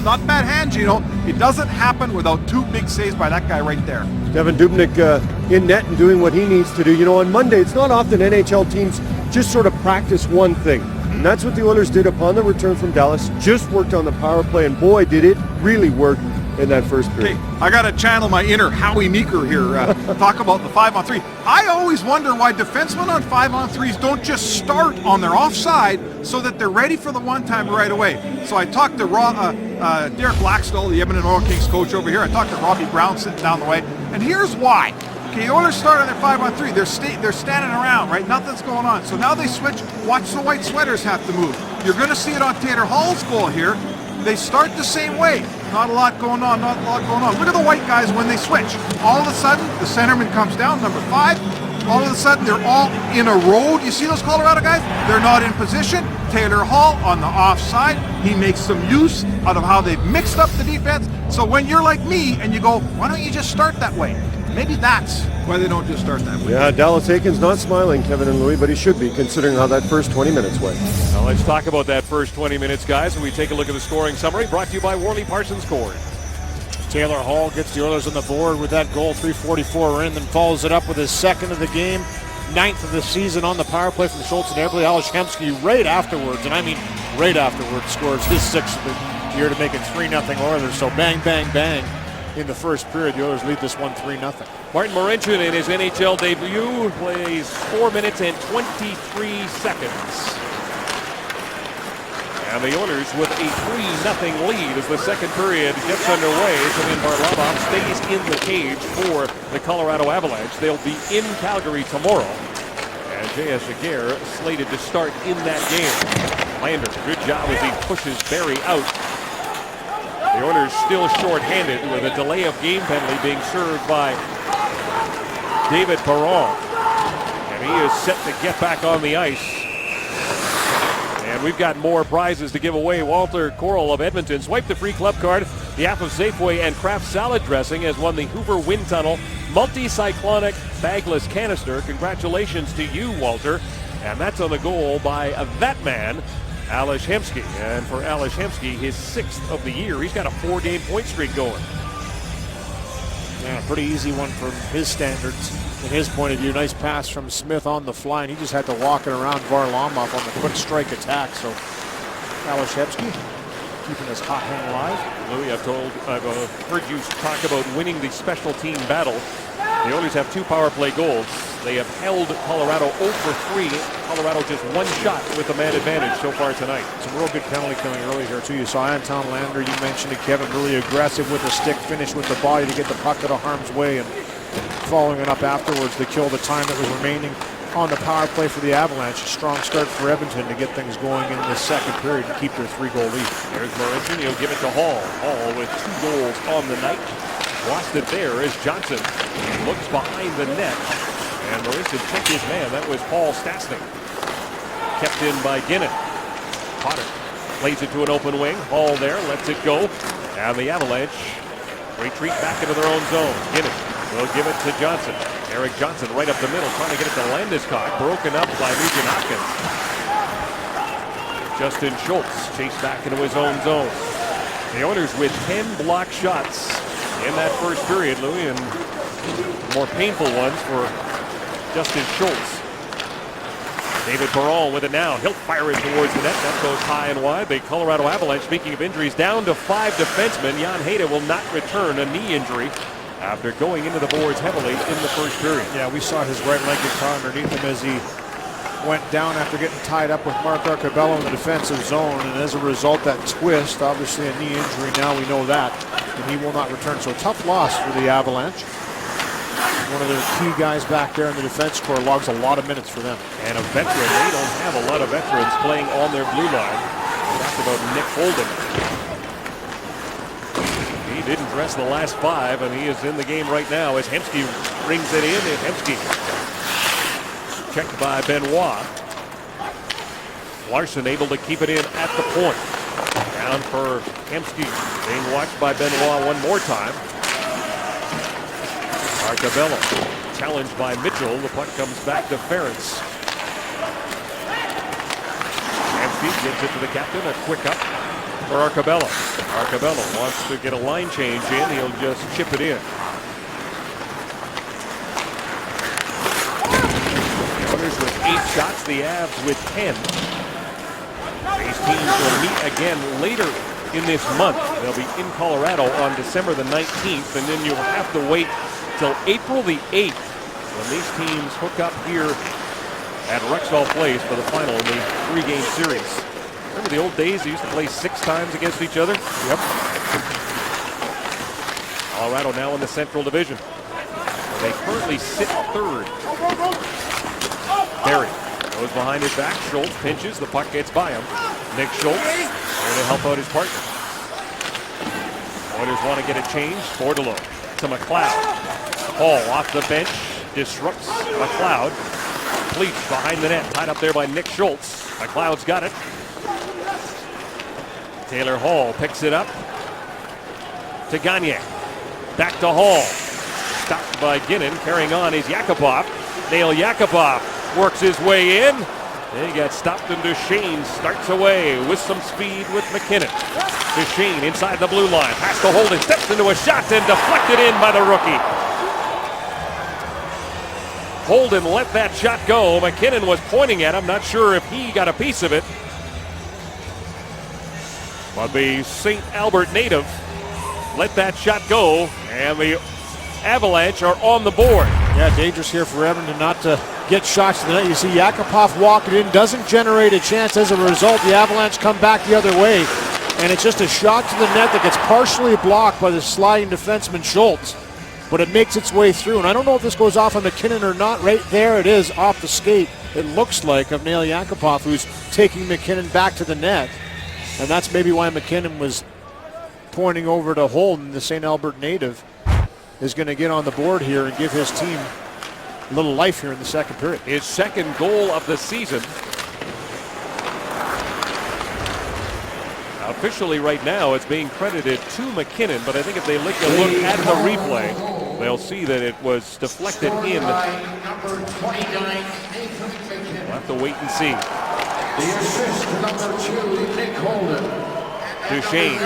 not bad hands, It doesn't happen without 2 big saves by that guy right there. Devan Dubnyk in net and doing what he needs to do. On Monday, it's not often NHL teams just sort of practice one thing. And that's what the Oilers did upon the return from Dallas. Just worked on the power play, and boy, did it really work in that first period. Okay, I got to channel my inner Howie Meeker here. Talk about the 5-on-3. I always wonder why defensemen on 5-on-3s don't just start on their offside so that they're ready for the one-time right away. So I talked to Derek Laxdal, the Edmonton Oil Kings coach over here. I talked to Robbie Brown sitting down the way. And here's why. Okay, the Oilers start on their 5-on-3. They're standing around, right? Nothing's going on. So now they switch. Watch the white sweaters have to move. You're going to see it on Taylor Hall's goal here. They start the same way. Not a lot going on, Look at the white guys when they switch. All of a sudden, the centerman comes down, number 5. All of a sudden, they're all in a row. You see those Colorado guys? They're not in position. Taylor Hall on the offside. He makes some use out of how they've mixed up the defense. So when you're like me and you go, why don't you just start that way? Maybe that's why they don't just start that way. Yeah, Dallas Eakins not smiling, Kevin and Louis, but he should be, considering how that first 20 minutes went. Now let's talk about that first 20 minutes, guys, when we take a look at the scoring summary brought to you by Worley Parsons Cord. Taylor Hall gets the Oilers on the board with that goal, 3:44 in, then follows it up with his second of the game, 9th of the season on the power play from Schultz and Eberle. Ales Hemsky right afterwards, and I mean right afterwards, scores his 6th of the year to make it 3-0 Oilers. So bang, bang, bang. In the first period, the Oilers lead this one 3-0. Martin Marincin in his NHL debut plays 4 minutes and 23 seconds. And the Oilers with a 3-0 lead as the second period gets underway. Semyon Varlamov stays in the cage for the Colorado Avalanche. They'll be in Calgary tomorrow. And J.S. Giguère slated to start in that game. Lander, good job as he pushes Barrie out. The Oilers still short-handed with a delay of game penalty being served by David Perron. And he is set to get back on the ice. And we've got more prizes to give away. Walter Corral of Edmonton swiped the free club card. The app of Safeway and Kraft salad dressing has won the Hoover Wind Tunnel multi-cyclonic bagless canister. Congratulations to you, Walter. And that's on the goal by that man, Ales Hemsky. And for Ales Hemsky, his 6th of the year. He's got a 4-game point streak going. Yeah, pretty easy one from his standards. In his point of view, nice pass from Smith on the fly, and he just had to walk it around Varlamov on the quick strike attack. So Ales Hemsky keeping his hot hand alive. Louis, I've heard you talk about winning the special team battle. The Oilers have 2 power play goals. They have held Colorado 0 for 3. Colorado just 1 shot with a man advantage so far tonight. Some real good penalty killing early here, too. You saw Anton Lander, you mentioned it, Kevin, really aggressive with the stick, finish with the body to get the puck out of harm's way, and following it up afterwards to kill the time that was remaining on the power play for the Avalanche. A strong start for Edmonton to get things going in the second period and keep their 3-goal lead. There's Marincin. He'll give it to Hall. Hall with 2 goals on the night. Lost it there as Johnson looks behind the net. And Marincin checked his man. That was Paul Stastny. kept in by Ginnon. Potter plays it to an open wing. Hall there, lets it go. And the Avalanche retreat back into their own zone. Ginnon will give it to Johnson. Eric Johnson right up the middle, trying to get it to Landeskog. Broken up by Nugent Hopkins. Justin Schultz chased back into his own zone. The Oilers with 10 block shots in that first period, Louis, and more painful ones for Justin Schultz. David Perron with it now. He'll fire it towards the net. That goes high and wide. The Colorado Avalanche, speaking of injuries, down to 5 defensemen. Jan Hejda will not return, a knee injury, after going into the boards heavily in the first period. Yeah, we saw his right leg get caught underneath him as he went down after getting tied up with Mark Arcabello in the defensive zone, and as a result, that twist, obviously a knee injury, now we know that, and he will not return. So tough loss for the Avalanche. One of their key guys back there in the defense corps, logs a lot of minutes for them. And a veteran. They don't have a lot of veterans playing on their blue line. We talked about Nick Holden. He didn't dress the last 5, and he is in the game right now as Hemsky brings it in. And Hemsky checked by Benoit. Larson able to keep it in at the point. Down for Hemsky, being watched by Benoit one more time. Arcabello challenged by Mitchell. The puck comes back to Ferentz. Hemsky gives it to the captain. A quick up for Arcabello. Arcabello wants to get a line change in. He'll just chip it in. The Oilers with 8 shots. The Avs with 10. These teams will meet again later in this month. They'll be in Colorado on December the 19th, and then you'll have to wait till April the 8th when these teams hook up here at Rexall Place for the final in the 3-game series. Remember the old days they used to play 6 times against each other? Yep. Colorado now in the Central Division. They currently sit 3rd. Barry goes behind his back. Schultz pinches. The puck gets by him. Nick Schultz there to help out his partner. Oilers want to get a change. Bordeleau to McLeod. Hall off the bench, disrupts McLeod. Leach behind the net, tied up there by Nick Schultz. McLeod's got it. Taylor Hall picks it up to Gagne. Back to Hall. Stopped by Ginnon, carrying on is Yakupov. Nail Yakupov works his way in. He got stopped, and Duchesne starts away with some speed with McKinnon. Duchesne inside the blue line, pass to Holden, steps into a shot and deflected in by the rookie. Holden let that shot go. McKinnon was pointing at him, not sure if he got a piece of it. But the St. Albert native let that shot go, and the Avalanche are on the board. Yeah, dangerous here for Edmonton not to get shots to the net. You see Yakupov walking in, doesn't generate a chance. As a result, the Avalanche come back the other way, and it's just a shot to the net that gets partially blocked by the sliding defenseman Schultz. But it makes its way through, and I don't know if this goes off on McKinnon or not. Right there it is, off the skate, it looks like, of Nail Yakupov, who's taking McKinnon back to the net. And that's maybe why McKinnon was pointing over to Holden. The St. Albert native is going to get on the board here and give his team a little life here in the second period. His second goal of the season. Officially right now it's being credited to McKinnon, but I think if they look at the replay, they'll see that it was deflected in. We'll have to wait and see. The assist to number 2, Nick Holden. Duchesne.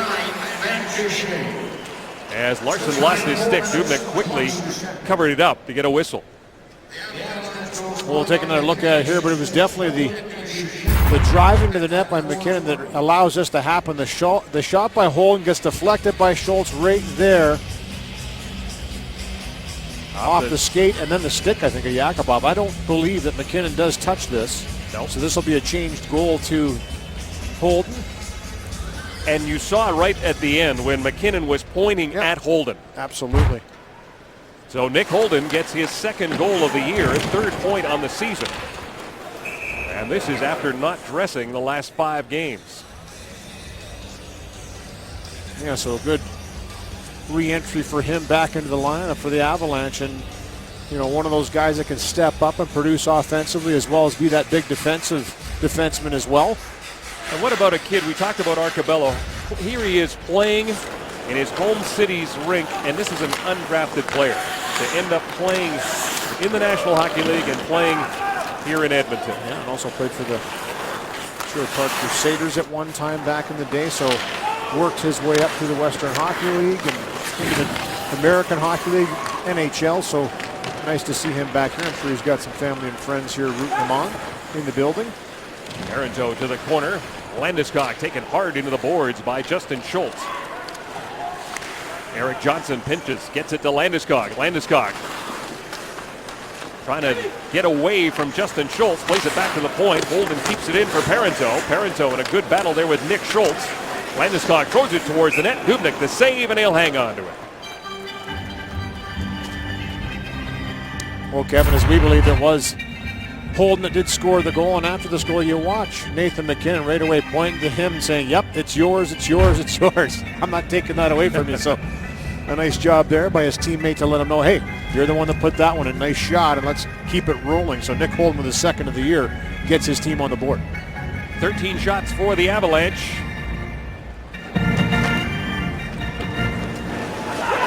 As Larson lost his stick, Dubnyk quickly covered it up to get a whistle. Well, we'll take another look at it here, but it was definitely the driving to the net by McKinnon that allows this to happen. The shot by Holden gets deflected by Schultz right there. Off the skate, and then the stick, I think, of Yakupov. I don't believe that McKinnon does touch this. No. So this will be a changed goal to Holden. And you saw right at the end when McKinnon was pointing at Holden. Absolutely. So Nick Holden gets his second goal of the year, his 3rd point on the season. And this is after not dressing the last 5 games. Yeah, so a good re-entry for him back into the lineup for the Avalanche. And, you know, one of those guys that can step up and produce offensively as well as be that big defensive defenseman as well. And what about a kid? We talked about Arcabello. Here he is playing in his home city's rink, and this is an undrafted player to end up playing in the National Hockey League and playing here in Edmonton. Yeah, and also played for the Sherwood Park Crusaders at one time back in the day, so worked his way up through the Western Hockey League and into the American Hockey League, NHL, so nice to see him back here. I'm sure he's got some family and friends here rooting him on in the building. Parenteau to the corner. Landeskog taken hard into the boards by Justin Schultz. Eric Johnson pinches, gets it to Landeskog. Landeskog trying to get away from Justin Schultz, plays it back to the point. Holden keeps it in for Parenteau. Parenteau in a good battle there with Nick Schultz. Landeskog throws it towards the net. Dubnyk the save, and he'll hang on to it. Well, Kevin, as we believe it was Holden that did score the goal, and after this goal you watch Nathan MacKinnon right away pointing to him and saying, yep, it's yours, it's yours, it's yours. I'm not taking that away from you. So a nice job there by his teammate to let him know, hey, you're the one that put that one in. Nice shot, and let's keep it rolling. So Nick Holden with his second of the year gets his team on the board. 13 shots for the Avalanche.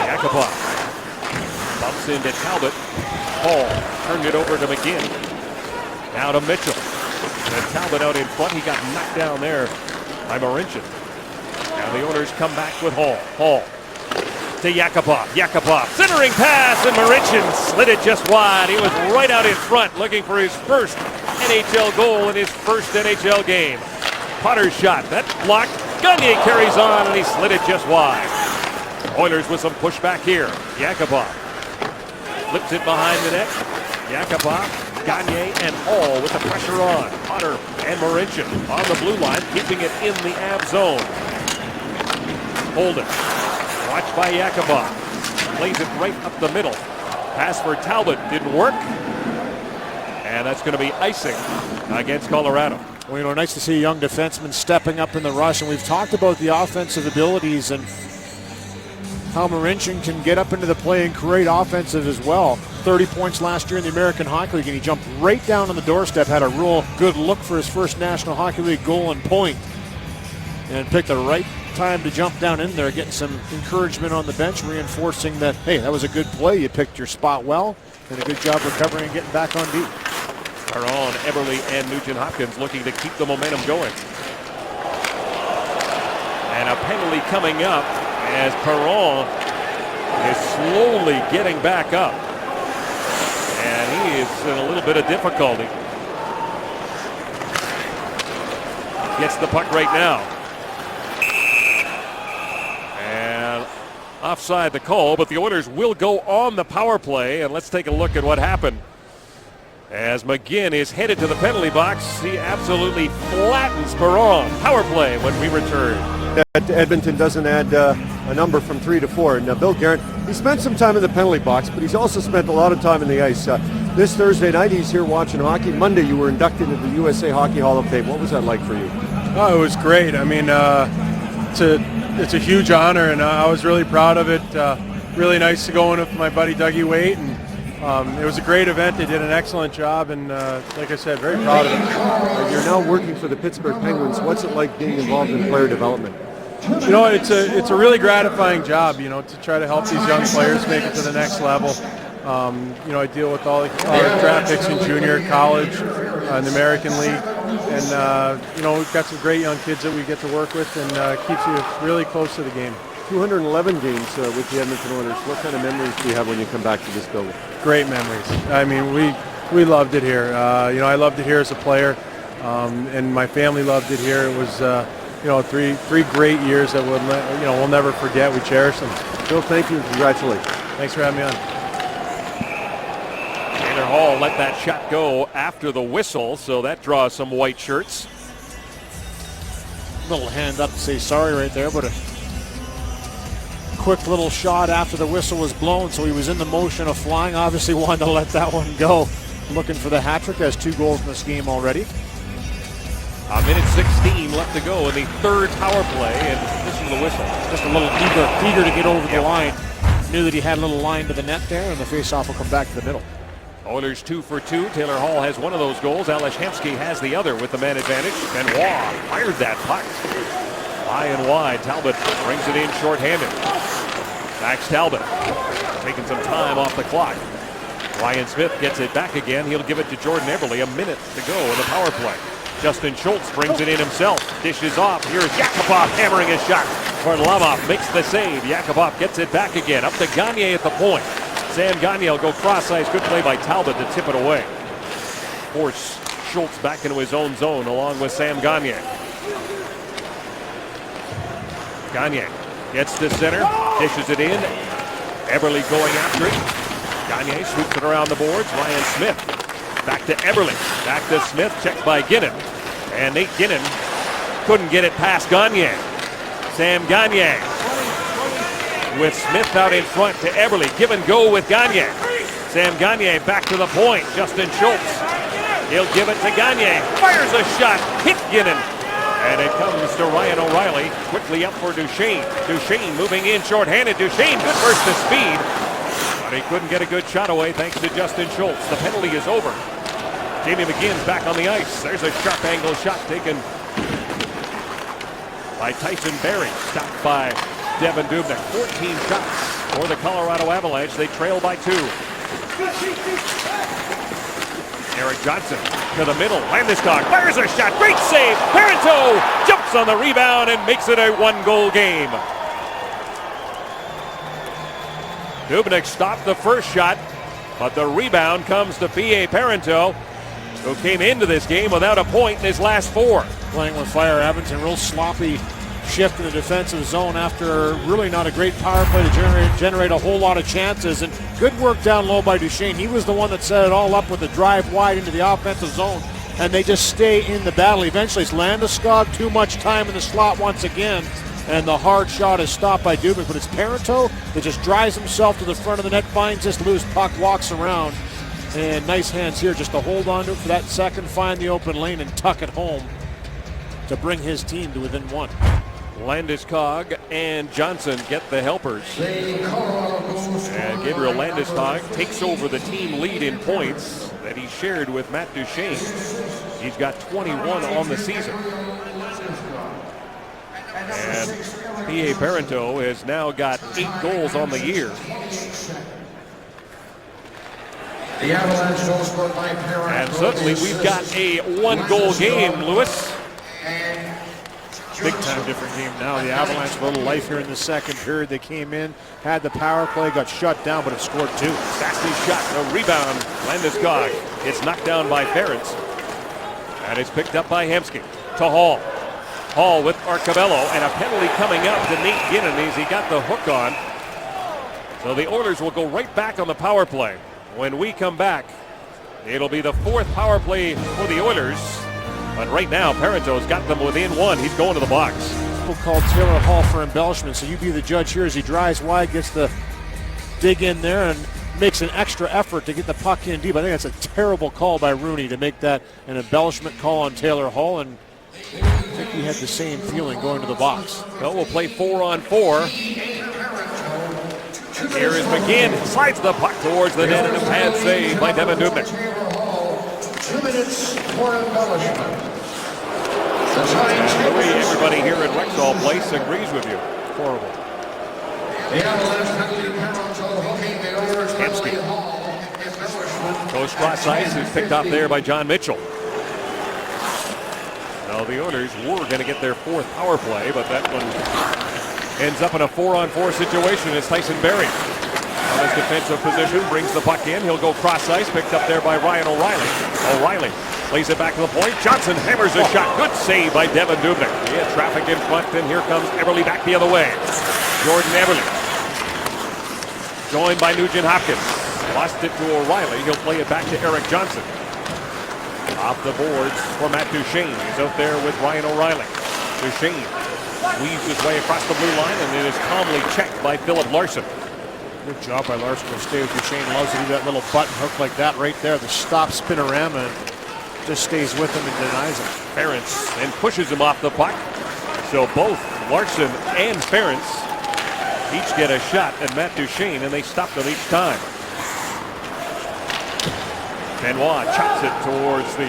Yakupov bumps into Talbot. Hall turned it over to McGinn. Now to Mitchell. And Talbot out in front. He got knocked down there by Marincin. Now the Oilers come back with Hall. Hall to Yakupov. Yakupov centering pass, and Marincin slid it just wide. He was right out in front looking for his first NHL goal in his first NHL game. Potter's shot. That blocked. Gagner carries on, and he slid it just wide. Oilers with some pushback here. Yakupov flips it behind the net. Yakupov, Gagner, and Hall with the pressure on. Potter and Marincin on the blue line, keeping it in the Av zone. Holden, watched by Yakupov. Plays it right up the middle. Pass for Talbot didn't work. And that's going to be icing against Colorado. Well, you know, nice to see a young defenseman stepping up in the rush, and we've talked about the offensive abilities and how Marincin can get up into the play and create offensive as well. 30 points last year in the American Hockey League, and he jumped right down on the doorstep, had a real good look for his first National Hockey League goal and point, and picked the right time to jump down in there, getting some encouragement on the bench, reinforcing that, hey, that was a good play. You picked your spot well, and a good job recovering and getting back on deep. Perron, Eberle, and Nugent-Hopkins looking to keep the momentum going. And a penalty coming up as Perron is slowly getting back up. And he is in a little bit of difficulty. Gets the puck right now. And offside the call, but the Oilers will go on the power play. And let's take a look at what happened. As McGinn is headed to the penalty box, he absolutely flattens Perron. Power play when we return. Edmonton doesn't add a number from 3 to 4. And Bill Guerin, he spent some time in the penalty box, but he's also spent a lot of time in the ice. This Thursday night, he's here watching hockey. Monday, you were inducted into the USA Hockey Hall of Fame. What was that like for you? Oh, it was great. I mean, it's a huge honor, and I was really proud of it. Really nice to go in with my buddy Dougie Waite, and it was a great event. They did an excellent job, and like I said, very proud of it. You're now working for the Pittsburgh Penguins. What's it like being involved in player development? You know, it's a really gratifying job, you know, to try to help these young players make it to the next level. You know, I deal with all the draft picks in junior, college, in the American League. And, you know, we've got some great young kids that we get to work with, and keeps you really close to the game. 211 games with the Edmonton Oilers. What kind of memories do you have when you come back to this building? Great memories. I mean, we loved it here. You know, I loved it here as a player, and my family loved it here. It was, you know, three great years that we'll never forget. We cherish them. Bill, thank you and congratulations. Thanks for having me on. Taylor Hall let that shot go after the whistle, so that draws some white shirts. Little hand up to say sorry right there, but a quick little shot after the whistle was blown, so he was in the motion of flying. Obviously wanted to let that one go. Looking for the hat trick, has 2 goals in this game already. A minute 16 left to go in the third power play, and this is the whistle. Just a little eager to get over the line. Knew that he had a little line to the net there, and the faceoff will come back to the middle. Oilers 2 for 2. Taylor Hall has one of those goals. Ales Hemsky has the other with the man advantage. Benoit fired that puck. High and wide. Talbot brings it in shorthanded. Max Talbot taking some time off the clock. Ryan Smith gets it back again. He'll give it to Jordan Eberle. A minute to go in the power play. Justin Schultz brings it in himself. Dishes off. Here's Yakupov hammering a shot. Varlamov makes the save. Yakupov gets it back again. Up to Gagne at the point. Sam Gagne will go cross-ice. Good play by Talbot to tip it away. Force Schultz back into his own zone along with Sam Gagne. Gagne gets to center. Dishes it in. Eberle going after it. Gagne sweeps it around the boards. Ryan Smith back to Eberle. Back to Smith. Checked by Ginnon. And Nate Ginnon couldn't get it past Gagne. Sam Gagne with Smith out in front to Eberle. Give and go with Gagne. Sam Gagne back to the point. Justin Schultz. He'll give it to Gagne. Fires a shot. Hit Ginnon. And it comes to Ryan O'Reilly. Quickly up for Duchesne. Duchesne moving in shorthanded. Duchesne good burst of speed. But he couldn't get a good shot away thanks to Justin Schultz. The penalty is over. Jamie McGinn's back on the ice. There's a sharp angle shot taken by Tyson Barrie. Stopped by Devin Dubnyk. 14 shots for the Colorado Avalanche. They trail by 2. Eric Johnson to the middle. Landeskog fires a shot. Great save. Parenteau jumps on the rebound and makes it a 1-goal game. Dubnyk stopped the first shot, but the rebound comes to P.A. Parenteau, who came into this game without a point in his last 4. Playing with fire. Edmonton real sloppy shift in the defensive zone after really not a great power play to generate a whole lot of chances. And good work down low by Duchesne. He was the one that set it all up with the drive wide into the offensive zone. And they just stay in the battle. Eventually it's Landeskog, too much time in the slot once again. And the hard shot is stopped by Dubnyk. But it's Parenteau that just drives himself to the front of the net, finds this loose puck, walks around. And nice hands here just to hold on to it for that second, find the open lane and tuck it home to bring his team to within 1. Landeskog and Johnson get the helpers. And Gabriel Landeskog takes over the team lead in points that he shared with Matt Duchesne. He's got 21 on the season. And P.A. Parenteau has now got 8 goals on the year. And suddenly we've got a 1-goal game, Lewis. Big time different game now. The Avalanche a little life here in the second period. They came in, had the power play, got shut down, but have scored 2. Sassy shot, a rebound. Landeskog. It's knocked down by Ferentz. And it's picked up by Hemsky. To Hall. Hall with Arcabello, and a penalty coming up to Nate Ginnon as he got the hook on. So the Oilers will go right back on the power play. When we come back, it'll be the 4th power play for the Oilers. But right now, Parenteau's got them within 1. He's going to the box. People call Taylor Hall for embellishment, so you be the judge here as he drives wide, gets the dig in there, and makes an extra effort to get the puck in deep. I think that's a terrible call by Rooney to make that an embellishment call on Taylor Hall, and I think he had the same feeling going to the box. Well, we'll play 4-on-4. Here is McGinn. Slides the puck towards the net, and a pad save by Devin Dubnyk. 2 minutes for embellishment. And Louis, everybody here at Rexall Place agrees with you. Horrible. Hemsky goes cross ice. He's picked off there by John Mitchell. Now the Oilers were going to get their 4th power play, but that one ends up in a 4-on-4 situation as Tyson Barrie on his defensive position brings the puck in. He'll go cross ice, picked up there by Ryan O'Reilly. O'Reilly plays it back to the point. Johnson hammers a shot. Good save by Devin Dubnyk. He had traffic in front, and here comes Eberle back the other way. Jordan Eberle joined by Nugent Hopkins. Lost it to O'Reilly. He'll play it back to Eric Johnson. Off the boards for Matt Duchesne. He's out there with Ryan O'Reilly. Duchesne weaves his way across the blue line, and it is calmly checked by Philip Larson. Good job by Larson to stay with Duchesne. Loves to do that little button hook like that right there. The stop spinorama, and just stays with him and denies him. Ferentz and pushes him off the puck. So both Larson and Ferentz each get a shot at Matt Duchesne, and they stop them each time. Benoit chops it towards the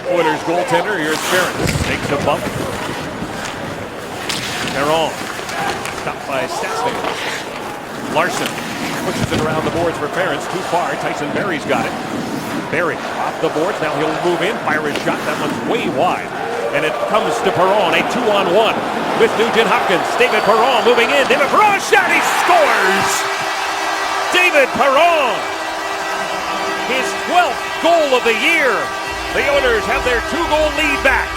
Oilers goaltender. Here's Ference. Takes a bump. Perron. Stopped by Stastny. Larson pushes it around the boards for Ference. Too far. Tyson Barrie's got it. Barrie off the boards. Now he'll move in. Fire his shot. That one's way wide. And it comes to Perron. A 2-on-1 with Nugent Hopkins. David Perron moving in. David Perron shot. He scores! David Perron! His 12th goal of the year. The Oilers have their 2-goal lead back.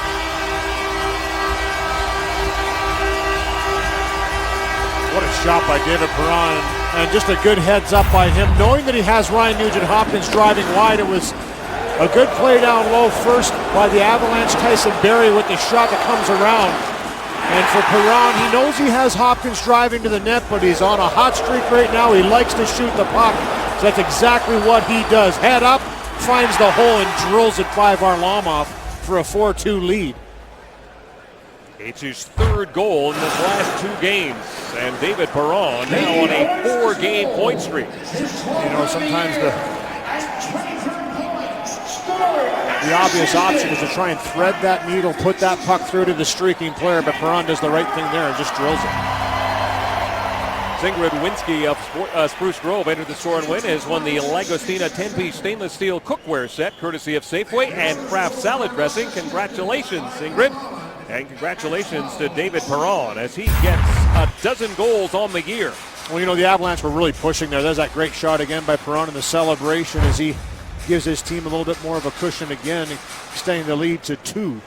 What a shot by David Perron, and just a good heads up by him, knowing that he has Ryan Nugent-Hopkins driving wide. It was a good play down low first by the Avalanche. Tyson Barrie with the shot that comes around. And for Perron, he knows he has Hopkins driving to the net, but he's on a hot streak right now. He likes to shoot the puck. So that's exactly what he does. Head up, finds the hole, and drills it by Varlamov for a 4-2 lead. It's his 3rd goal in his last 2 games. And David Perron now on a 4-game point streak. You know, sometimes the obvious option is to try and thread that needle, put that puck through to the streaking player, but Perron does the right thing there and just drills it. Ingrid Winsky of Spruce Grove entered the store and win, has won the Lagostina 10-piece stainless steel cookware set, courtesy of Safeway and Kraft salad dressing. Congratulations, Ingrid. And congratulations to David Perron as he gets a dozen goals on the year. Well, you know, the Avalanche were really pushing there. There's that great shot again by Perron in the celebration as he gives his team a little bit more of a cushion again, extending the lead to 2.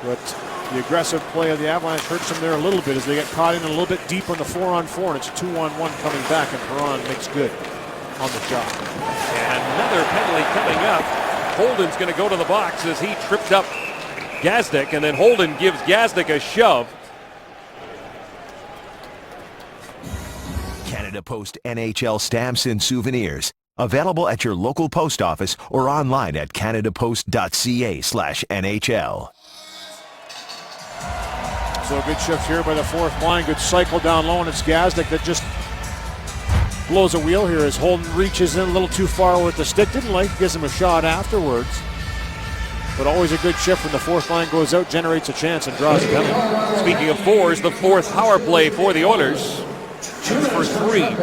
But the aggressive play of the Avalanche hurts them there a little bit as they get caught in a little bit deep on the 4-on-4, and it's a 2-on-1 coming back, and Perron makes good on the job. And another penalty coming up. Holden's going to go to the box as he tripped up Gazdic, and then Holden gives Gazdic a shove. Canada Post NHL stamps and souvenirs. Available at your local post office or online at canadapost.ca/NHL. So a good shift here by the 4th line. Good cycle down low, and it's Gazdic that just blows a wheel here as Holden reaches in a little too far with the stick. Didn't like, gives him a shot afterwards. But always a good shift when the 4th line goes out, generates a chance, and draws a penalty. Speaking of 4s, the 4th power play for the Oilers. 2 for 3.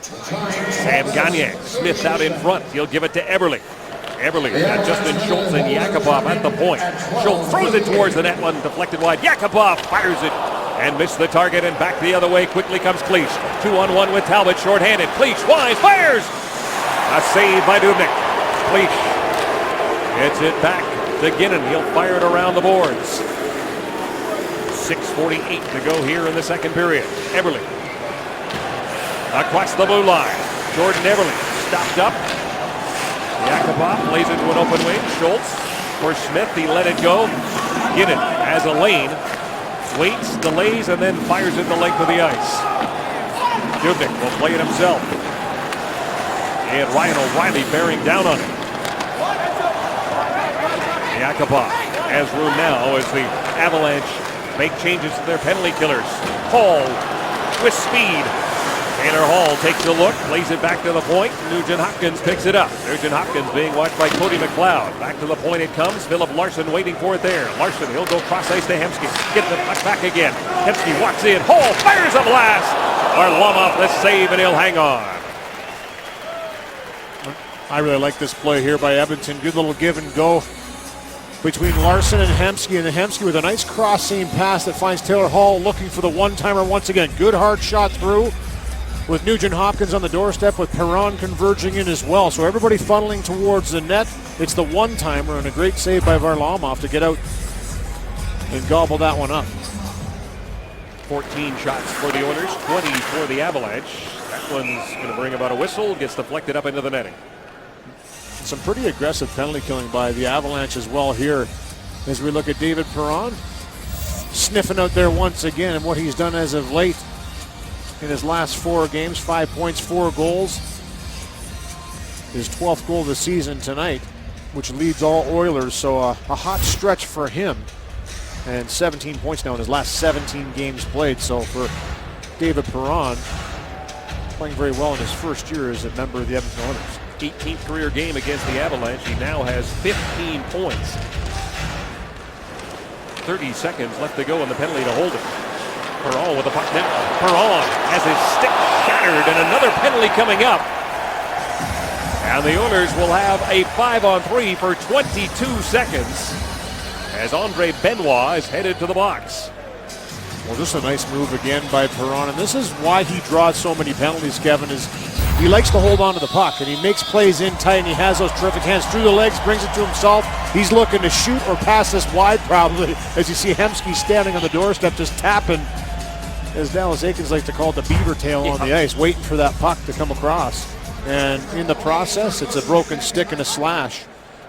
Sam Gagner, Smith out in front. He'll give it to Eberle. Eberle got Justin Schultz and Yakupov at the point. Schultz throws it towards the net, one deflected wide. Yakupov fires it and missed the target, and back the other way quickly comes Cleach. 2-on-1 with Talbot, shorthanded. Cleach wise, fires! A save by Dubnyk. Cleach gets it back to Ginnon. He'll fire it around the boards. 6:48 to go here in the 2nd period. Eberle across the blue line. Jordan Eberle stopped up. Yakupov plays into an open wing. Schultz for Smith. He let it go. Ginnon has a lane. Waits, delays, and then fires it the length of the ice. Dubnyk will play it himself. And Ryan O'Reilly bearing down on him. Yakupov has room now as the Avalanche make changes to their penalty killers. Hall with speed. Taylor Hall takes a look, plays it back to the point. Nugent Hopkins picks it up. Nugent Hopkins being watched by Cody McLeod. Back to the point it comes. Philip Larson waiting for it there. Larson, he'll go cross ice to Hemsky. Get the puck back again. Hemsky walks in. Hall fires a blast. Varlamov the save, and he'll hang on. I really like this play here by Edmonton. Good little give and go between Larson and Hemsky, and Hemsky with a nice cross-seam pass that finds Taylor Hall looking for the one-timer once again. Good hard shot through with Nugent Hopkins on the doorstep, with Perron converging in as well. So everybody funneling towards the net. It's the one-timer, and a great save by Varlamov to get out and gobble that one up. 14 shots for the Oilers, 20 for the Avalanche. That one's going to bring about a whistle, gets deflected up into the netting. Some pretty aggressive penalty killing by the Avalanche as well here as we look at David Perron sniffing out there once again, and what he's done as of late in his last 4 games. 5 points, 4 goals. His 12th goal of the season tonight, which leads all Oilers, so a hot stretch for him. And 17 points now in his last 17 games played. So for David Perron, playing very well in his first year as a member of the Edmonton Oilers. 18th career game against the Avalanche. He now has 15 points. 30 seconds left to go in the penalty to hold it. Perron with the puck now. Perron has his stick shattered, and another penalty coming up. And the Oilers will have a 5-on-3 for 22 seconds as Andre Benoit is headed to the box. Well, just a nice move again by Perron, and this is why he draws so many penalties, Kevin, is he likes to hold on to the puck, and he makes plays in tight, and he has those terrific hands through the legs, brings it to himself. He's looking to shoot or pass this wide probably, as you see Hemsky standing on the doorstep just tapping, as Dallas Eakins likes to call it, the beaver tail on the ice, waiting for that puck to come across. And in the process, it's a broken stick and a slash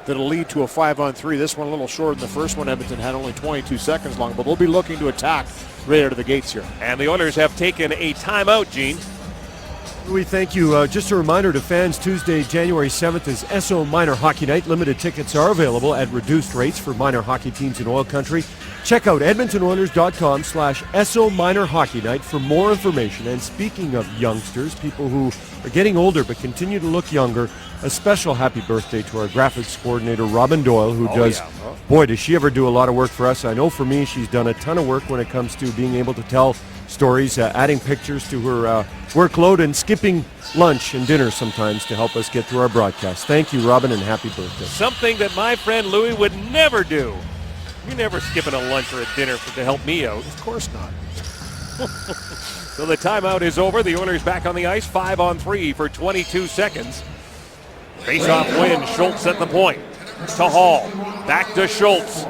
that'll lead to a 5-on-3. This one a little shorter than the first one. Edmonton had only 22 seconds long, but they'll be looking to attack right out of the gates here. And the Oilers have taken a timeout, Gene. We thank you. Just a reminder to fans, Tuesday, January 7th is Esso Minor Hockey Night. Limited tickets are available at reduced rates for minor hockey teams in oil country. Check out EdmontonOilers.com/Esso Minor Hockey Night for more information. And speaking of youngsters, people who are getting older but continue to look younger, a special happy birthday to our graphics coordinator, Robin Doyle, who boy, does she ever do a lot of work for us. I know for me, she's done a ton of work when it comes to being able to tell stories, adding pictures to her workload, and skipping lunch and dinner sometimes to help us get through our broadcast. Thank you, Robin, and happy birthday. Something that my friend Louie would never do. You're never skipping a lunch or a dinner to help me out. Of course not. So the timeout is over. The Oilers back on the ice, 5-on-3 for 22 seconds. Face-off win. Schultz at the point. To Hall. Back to Schultz.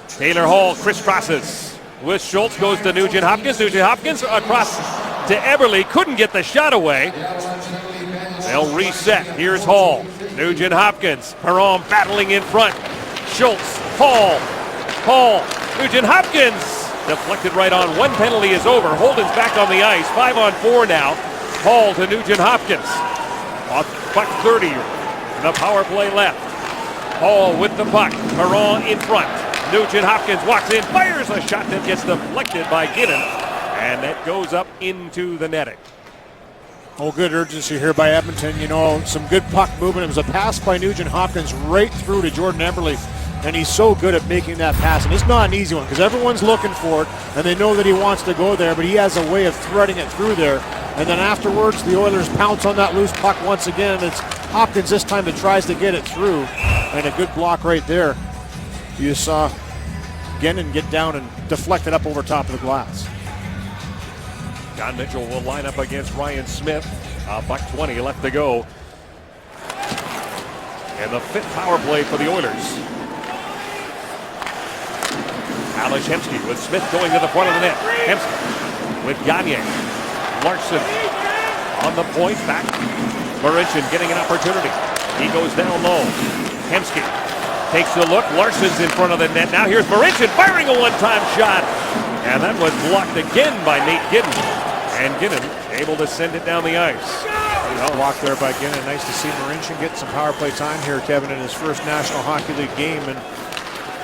Taylor Hall crisscrosses with Schultz, goes to Nugent Hopkins. Nugent Hopkins across to Eberle. Couldn't get the shot away. They'll reset. Here's Hall. Nugent Hopkins. Perron battling in front. Schultz. Hall. Hall. Nugent Hopkins. Deflected right on. One penalty is over. Holden's back on the ice. 5-on-4 now. Hall to Nugent Hopkins. Puck 30. The power play left. Hall with the puck. Perron in front. Nugent Hopkins walks in, fires a shot that gets deflected by Ginnon, and that goes up into the netting. Oh, good urgency here by Edmonton. You know, some good puck movement. It was a pass by Nugent Hopkins right through to Jordan Eberle, and he's so good at making that pass. And it's not an easy one because everyone's looking for it, and they know that he wants to go there, but he has a way of threading it through there. And then afterwards, the Oilers pounce on that loose puck once again. It's Hopkins this time that tries to get it through, and a good block right there. You saw Ginnon get down and deflect it up over top of the glass. John Mitchell will line up against Ryan Smith. Buck 20 left to go. And the fifth power play for the Oilers. Alex Hemsky with Smith going to the front of the net. Hemsky with Gagne. Larson on the point. Back. Marincin getting an opportunity. He goes down low. Hemsky takes a look. Larson's in front of the net. Now here's Marincin firing a one-time shot. And that was blocked again by Nate Ginnon. And Ginnon able to send it down the ice. Well, blocked there by Ginnon. Nice to see Marincin get some power play time here, Kevin, in his first National Hockey League game. And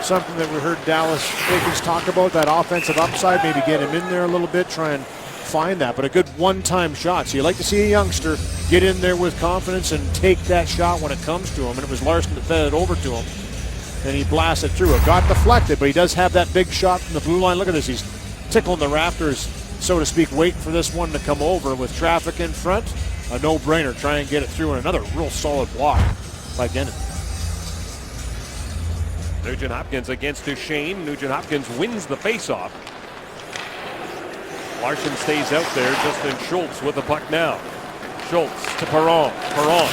something that we heard Dallas Eakins talk about, that offensive upside, maybe get him in there a little bit, try and find that. But a good one-time shot. So you like to see a youngster get in there with confidence and take that shot when it comes to him. And it was Larson that fed it over to him. And he blasted through it. Got deflected, but he does have that big shot from the blue line. Look at this. He's tickling the rafters, so to speak, waiting for this one to come over with traffic in front. A no-brainer. Try and get it through, and another real solid block by Ginnon. Nugent Hopkins against Duchesne. Nugent Hopkins wins the faceoff. Larson stays out there. Justin Schultz with the puck now. Schultz to Perron. Perron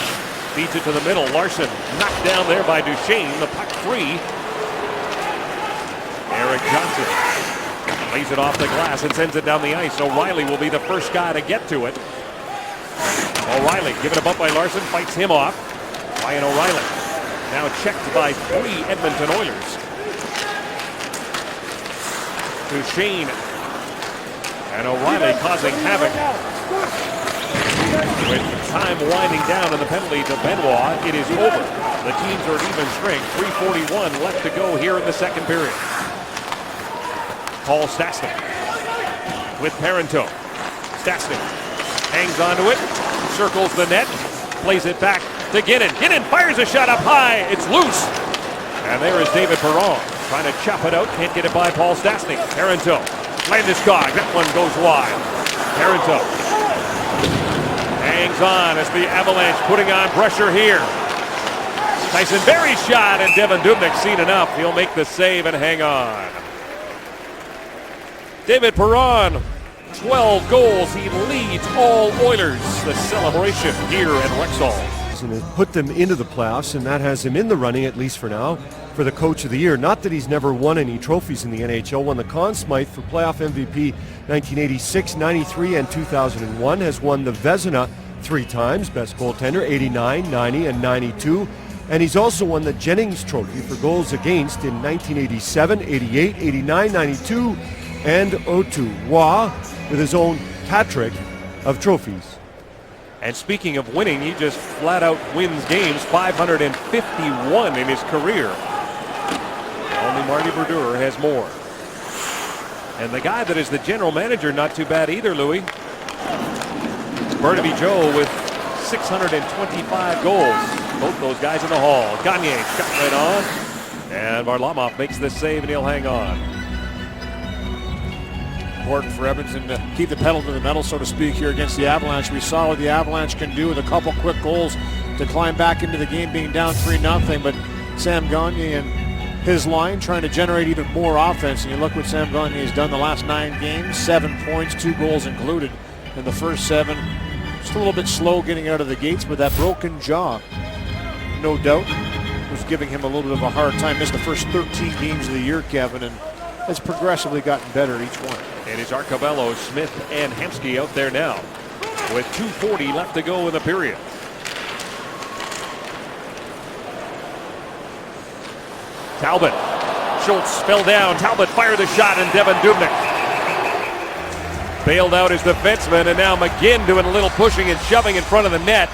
feeds it to the middle. Larson knocked down there by Duchesne. The puck free. Eric Johnson lays it off the glass and sends it down the ice. O'Reilly will be the first guy to get to it. O'Reilly giving a bump by Larson, fights him off. Ryan O'Reilly now checked by 3 Edmonton Oilers. Duchesne and O'Reilly causing havoc. With time winding down and the penalty to Benoit, it is over. The teams are at even strength. 3:41 left to go here in the second period. Paul Stastny with Parenteau. Stastny hangs onto it, circles the net, plays it back to Ginnin. Ginnin fires a shot up high. It's loose. And there is David Perron trying to chop it out. Can't get it by Paul Stastny. Parenteau. Landeskog. That one goes wide. Parenteau hangs on as the Avalanche putting on pressure here. Tyson Barrie's shot, and Devan Dubnyk seen enough. He'll make the save and hang on. David Perron, 12 goals. He leads all Oilers. The celebration here at Rexall. And it put them into the playoffs, and that has him in the running, at least for now, for the Coach of the Year. Not that he's never won any trophies in the NHL. Won the Conn Smythe for playoff MVP 1986, 93, and 2001. Has won the Vezina 3 times, best goaltender, 89, 90, and 92. And he's also won the Jennings Trophy for goals against in 1987, 88, 89, 92, and 02. Waugh with his own hat trick of trophies. And speaking of winning, he just flat out wins games, 551 in his career. Only Marty Brodeur has more. And the guy that is the general manager, not too bad either, Louis. Burnaby Joe with 625 goals. Both those guys in the hall. Gagne shot right on. And Varlamov makes the save, and he'll hang on. Important for Edmonton to keep the pedal to the metal, so to speak, here against the Avalanche. We saw what the Avalanche can do with a couple quick goals to climb back into the game, being down 3-0. But Sam Gagner and his line trying to generate even more offense. And you look what Sam Gagner has done the last 9 games, 7 points, 2 goals included in the first 7. Just a little bit slow getting out of the gates, but that broken jaw, no doubt, was giving him a little bit of a hard time. Missed the first 13 games of the year, Kevin, and has progressively gotten better each one. And it's Arcobello, Smith, and Hemsky out there now with 2:40 left to go in the period. Talbot. Schultz fell down. Talbot fired the shot, and Devan Dubnyk bailed out his defenseman, and now McGinn doing a little pushing and shoving in front of the net.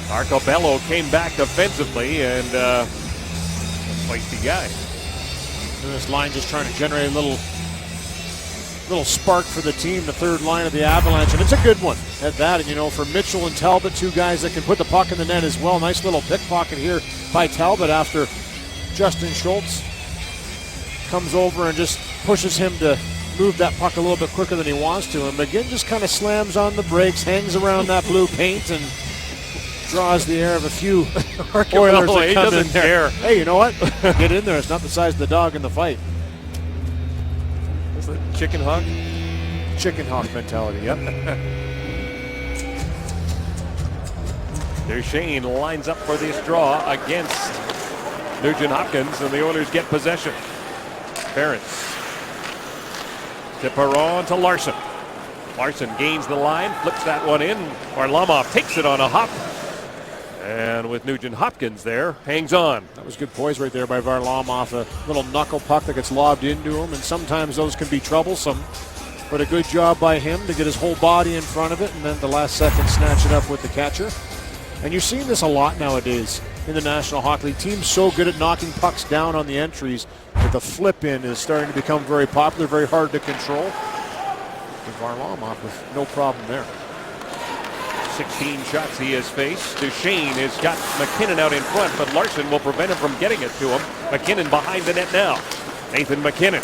Arcobello came back defensively, and a feisty guy. And this line just trying to generate a little spark for the team, the third line of the Avalanche, and it's a good one at that. And you know, for Mitchell and Talbot, 2 guys that can put the puck in the net as well. Nice little pickpocket here by Talbot after Justin Schultz comes over and just pushes him to move that puck a little bit quicker than he wants to. And McGinn just kind of slams on the brakes, hangs around that blue paint, and draws the air of a few Oilers that come in there. Hey, you know what? Get in there. It's not the size of the dog in the fight. Is it chicken hawk? Chicken hawk mentality, yep. Duchesne lines up for this draw against Nugent Hopkins, and the Oilers get possession. Ferentz to Perron to Larson. Larson gains the line, flips that one in. Varlamov takes it on a hop. And with Nugent Hopkins there, hangs on. That was good poise right there by Varlamov. A little knuckle puck that gets lobbed into him, and sometimes those can be troublesome. But a good job by him to get his whole body in front of it, and then the last second snatch it up with the catcher. And you're seeing this a lot nowadays in the National Hockey League. Teams so good at knocking pucks down on the entries that the flip-in is starting to become very popular, very hard to control. And Varlamov with no problem there. 16 shots he has faced. Duchesne has got McKinnon out in front, but Larson will prevent him from getting it to him. McKinnon behind the net now. Nathan McKinnon.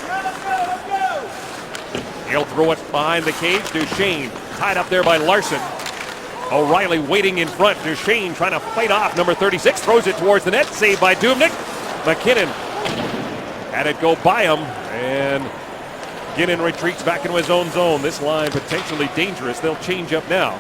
He'll throw it behind the cage. Duchesne tied up there by Larson. O'Reilly waiting in front. Duchesne trying to fight off number 36. Throws it towards the net. Saved by Dubnyk. McKinnon had it go by him, and McKinnon retreats back into his own zone. This line potentially dangerous. They'll change up now.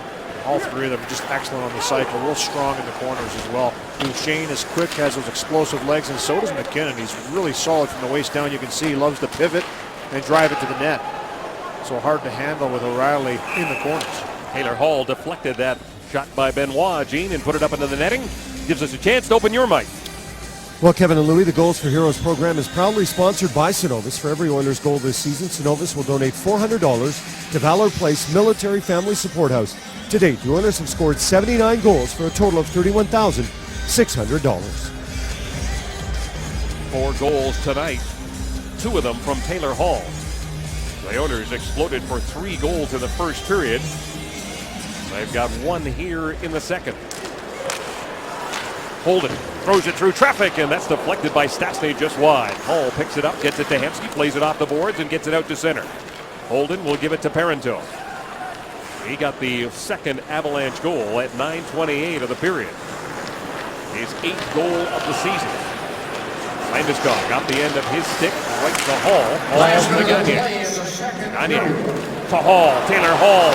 All 3 of them just excellent on the cycle, real strong in the corners as well. Duchesne is quick, has those explosive legs, and so does McKinnon. He's really solid from the waist down. You can see he loves to pivot and drive it to the net. So hard to handle with O'Reilly in the corners. Taylor Hall deflected that shot by Benoit, Gene, and put it up into the netting. Gives us a chance to open your mic. Well, Kevin and Louie, the Goals for Heroes program is proudly sponsored by Synovus. For every Oilers goal this season, Synovus will donate $400 to Valor Place Military Family Support House. To date, the Oilers have scored 79 goals for a total of $31,600. 4 goals tonight, 2 of them from Taylor Hall. The Oilers exploded for 3 goals in the first period. They've got one here in the second. Holden throws it through traffic, and that's deflected by Stastny just wide. Hall picks it up, gets it to Hemsky, plays it off the boards, and gets it out to center. Holden will give it to Parenteau. He got the second Avalanche goal at 9:28 of the period. His 8th goal of the season. Landeskog got the end of his stick right to Hall. Hall to Gagne. Gagne to Hall. Taylor Hall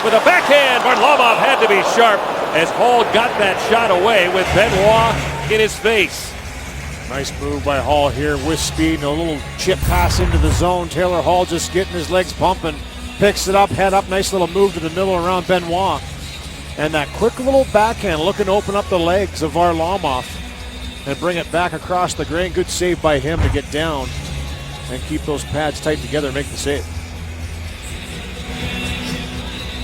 with a backhand. Varlamov had to be sharp as Hall got that shot away with Benoit in his face. Nice move by Hall here with speed and a little chip pass into the zone. Taylor Hall just getting his legs pumping. Picks it up, head up, nice little move to the middle around Benoit. And that quick little backhand looking to open up the legs of Varlamov and bring it back across the grain. Good save by him to get down and keep those pads tight together and make the save.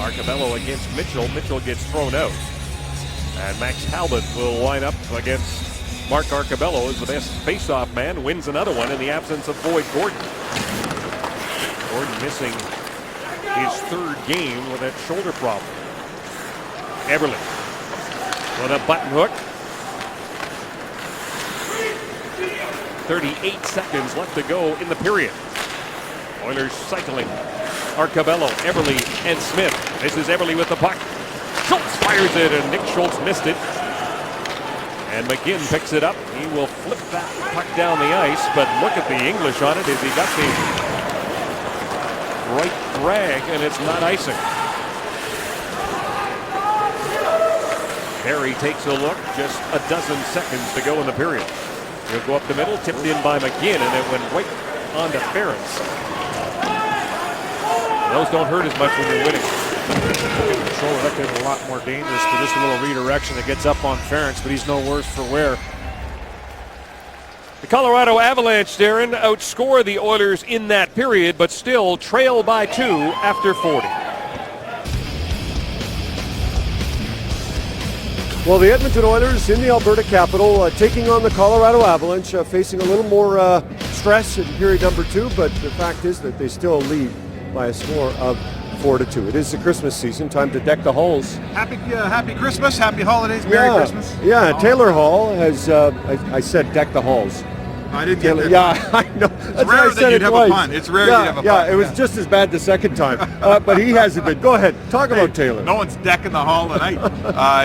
Arcabello against Mitchell. Mitchell gets thrown out. And Max Talbot will line up against Mark Arcabello as the best face-off man. Wins another one in the absence of Boyd Gordon. Gordon missing his 3rd game with that shoulder problem. Eberle with a button hook. 38 seconds left to go in the period. Oilers cycling. Arcabello, Eberle, and Smith. This is Eberle with the puck. Schultz fires it, and Nick Schultz missed it. And McGinn picks it up. He will flip that puck down the ice, but look at the English on it as he got the right drag, and it's not icing. Perry takes a look, just a dozen seconds to go in the period. He'll go up the middle, tipped in by McGinn, and it went right onto Ference. Those don't hurt as much when you're winning. Control, that could be a lot more dangerous for just a little redirection that gets up on Ference, but he's no worse for wear. The Colorado Avalanche, Darren, outscore the Oilers in that period, but still trail by 2 after 40. Well, the Edmonton Oilers in the Alberta capital taking on the Colorado Avalanche, facing a little more stress in period number 2, but the fact is that they still lead by a score of 4-2. It is the Christmas season, time to deck the halls. Happy Christmas, happy holidays, Merry Christmas. Yeah, Taylor Hall has, I said deck the halls. I didn't get that. Yeah, I know. It's rare that you'd have a pun. It's rare you'd have a pun. Yeah, it was just as bad the second time. But he hasn't been. Go ahead. Talk about Taylor. No one's decking the hall tonight.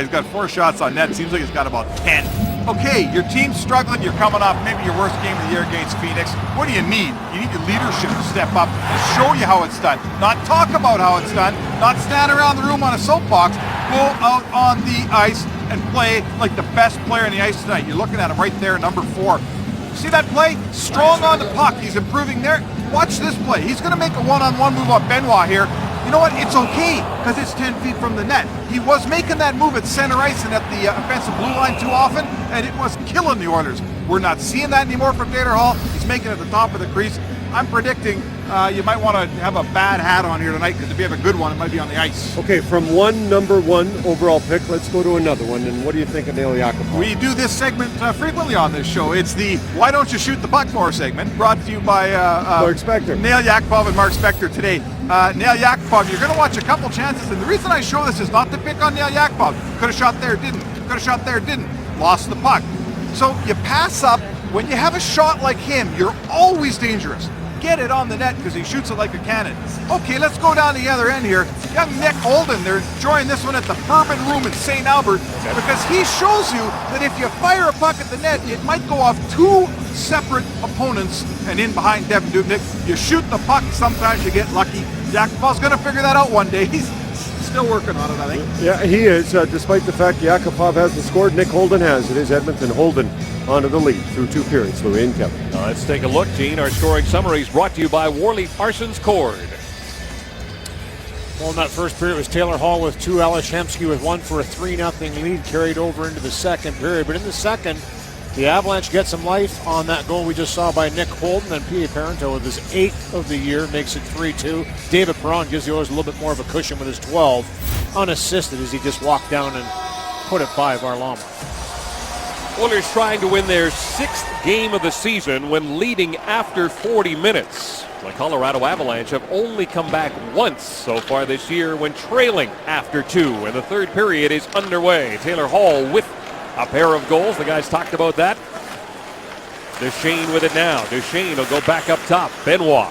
He's got 4 shots on net. Seems like he's got about 10. Okay, your team's struggling. You're coming off maybe your worst game of the year against Phoenix. What do you need? You need your leadership to step up and show you how it's done. Not talk about how it's done. Not stand around the room on a soapbox. Go out on the ice and play like the best player on the ice tonight. You're looking at him right there, number 4. See that play? Strong on the puck. He's improving there. Watch this play. He's going to make a one-on-one move on Benoit here. You know what? It's okay because it's 10 feet from the net. He was making that move at center ice and at the offensive blue line too often, and it was killing the Oilers. We're not seeing that anymore from Taylor Hall. He's making it at the top of the crease. I'm predicting you might want to have a bad hat on here tonight because if you have a good one, it might be on the ice. Okay, from one number 1 overall pick, let's go to another one. And what do you think of Nail Yakupov? We do this segment frequently on this show. It's the Why Don't You Shoot the Puck More segment, brought to you by Mark Spector. Nail Yakupov and Mark Spector today. Nail Yakupov, you're going to watch a couple chances, and the reason I show this is not to pick on Nail Yakupov. Could have shot there, didn't. Could have shot there, didn't. Lost the puck. So you pass up. When you have a shot like him, you're always dangerous. Get it on the net because he shoots it like a cannon. Okay, let's go down the other end here. Young Nick Holden, they're enjoying this one at the Bourbon Room in St. Albert because he shows you that if you fire a puck at the net, it might go off 2 separate opponents and in behind Devan Dubnyk. You shoot the puck, sometimes you get lucky. Yakupov's going to figure that out one day. He's still working on it, I think. Yeah, he is. Despite the fact Yakupov hasn't scored, Nick Holden has. It is Edmonton. Holden onto the lead through 2 periods. Louis and Kevin. Let's take a look, Gene. Our scoring summary is brought to you by Worley Parsons Cord. Well, in that first period, it was Taylor Hall with 2, Ales Hemsky with 1 for a 3-0 lead, carried over into the second period. But in the second, the Avalanche get some life on that goal we just saw by Nick Holden, and P.A. Parenteau with his 8th of the year makes it 3-2. David Perron gives the Oilers a little bit more of a cushion with his 12, unassisted as he just walked down and put it by Varlamov. Oilers trying to win their 6th game of the season when leading after 40 minutes. The Colorado Avalanche have only come back once so far this year when trailing after 2, and the third period is underway. Taylor Hall with a pair of goals. The guys talked about that. Duchesne with it now. Duchesne will go back up top. Benoit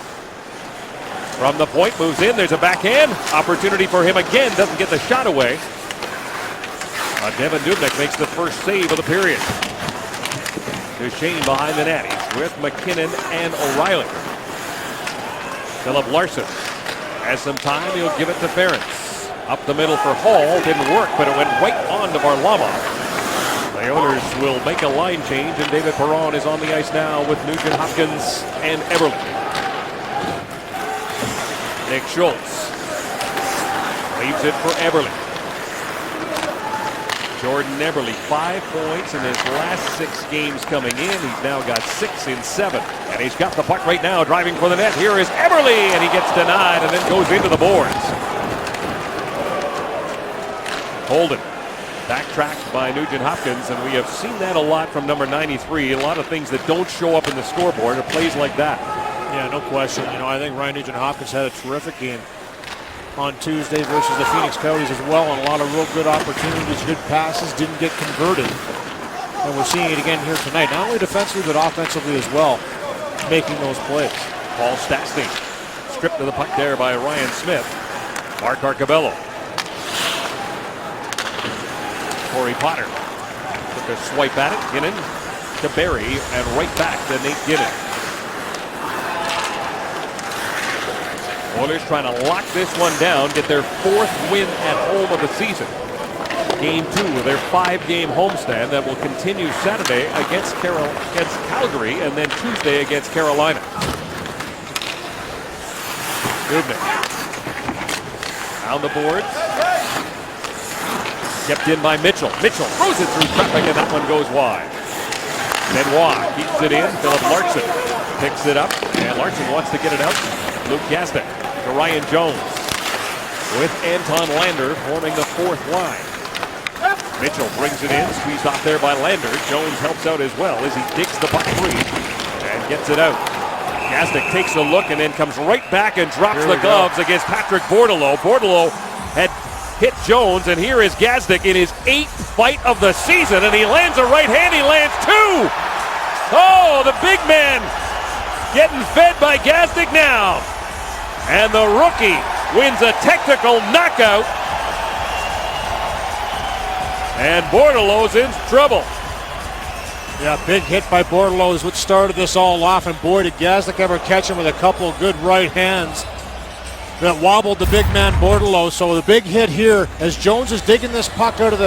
from the point moves in. There's a backhand opportunity for him again. Doesn't get the shot away. Devin Dubnyk makes the first save of the period. Duchesne behind the net. He's with McKinnon and O'Reilly. Philip Larson has some time. He'll give it to Ferentz. Up the middle for Hall. Didn't work, but it went right on to Varlamov. The Oilers will make a line change, and David Perron is on the ice now with Nugent Hopkins and Eberle. Nick Schultz leaves it for Eberle. Jordan Eberle, 5 points in his last 6 games coming in. He's now got 6 in 7. And he's got the puck right now, driving for the net. Here is Eberle, and he gets denied and then goes into the boards. Holden, backtracked by Nugent Hopkins, and we have seen that a lot from number 93. A lot of things that don't show up in the scoreboard are plays like that. Yeah, no question. I think Ryan Nugent Hopkins had a terrific game on Tuesday versus the Phoenix Coyotes as well, and a lot of real good opportunities, good passes, didn't get converted. And we're seeing it again here tonight, not only defensively but offensively as well, making those plays. Paul Stastny stripped of the puck there by Ryan Smith. Mark Arcabello. Corey Potter took a swipe at it. Ginnon to Barry and right back to Nate Ginnon. Oilers trying to lock this one down, get their 4th win at home of the season. Game 2 of their 5-game homestand that will continue Saturday against Calgary and then Tuesday against Carolina. Dubnyk on the boards. Kept in by Mitchell. Mitchell throws it through traffic, and that one goes wide. Benoit keeps it in. Philip Larson picks it up, and Larson wants to get it out. Luke Gazdic to Ryan Jones with Anton Lander forming the 4th line. Mitchell brings it in, squeezed off there by Lander. Jones helps out as well as he digs the puck free and gets it out. Gazdic takes a look and then comes right back and drops the gloves against Patrick Bordeleau. Bordeleau had hit Jones, and here is Gazdic in his 8th fight of the season, and he lands a right hand. He lands 2. Oh, the big man getting fed by Gazdic now. And the rookie wins a technical knockout. And Bordeleau's in trouble. Yeah, big hit by Bordeleau is what started this all off. And boy, did Gazdic ever catch him with a couple of good right hands that wobbled the big man Bordeleau. So the big hit here as Jones is digging this puck out of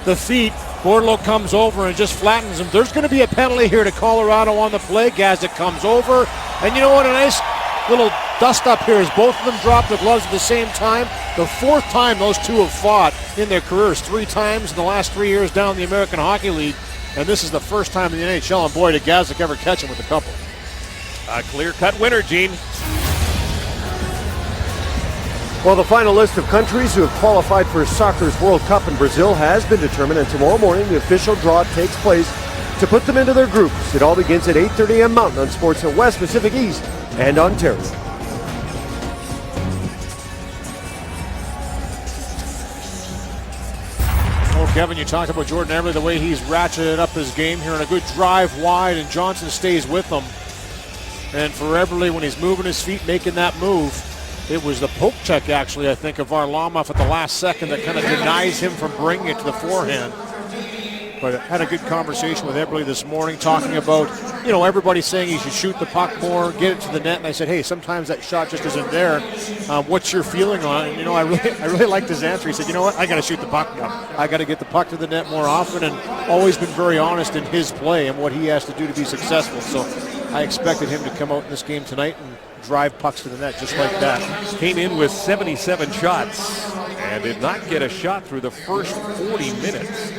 the feet. Bordeleau comes over and just flattens him. There's going to be a penalty here to Colorado on the play. Gazdic comes over. And you know what? A nice little dust up here as both of them drop the gloves at the same time. The 4th time those two have fought in their careers. 3 times in the last 3 years down in the American Hockey League. And this is the first time in the NHL. And boy, did Gazdic ever catch him with a couple. A clear-cut winner, Gene. Well, the final list of countries who have qualified for soccer's World Cup in Brazil has been determined, and tomorrow morning the official draw takes place to put them into their groups. It all begins at 8:30 a.m. Mountain on Sportsnet West, Pacific East, and Ontario. Oh, Kevin, you talked about Jordan Eberle, the way he's ratcheted up his game here, and a good drive wide, and Johnson stays with him. And for Eberle, when he's moving his feet, making that move, it was the poke check, actually, I think, of Varlamov at the last second that kind of denies him from bringing it to the forehand. But I had a good conversation with Eberle this morning talking about, everybody's saying he should shoot the puck more, get it to the net. And I said, hey, sometimes that shot just isn't there. What's your feeling on it? And, I really liked his answer. He said, you know what, I got to shoot the puck now. I got to get the puck to the net more often, and always been very honest in his play and what he has to do to be successful. So I expected him to come out in this game tonight and drive pucks to the net just like that. Came in with 77 shots and did not get a shot through the first 40 minutes,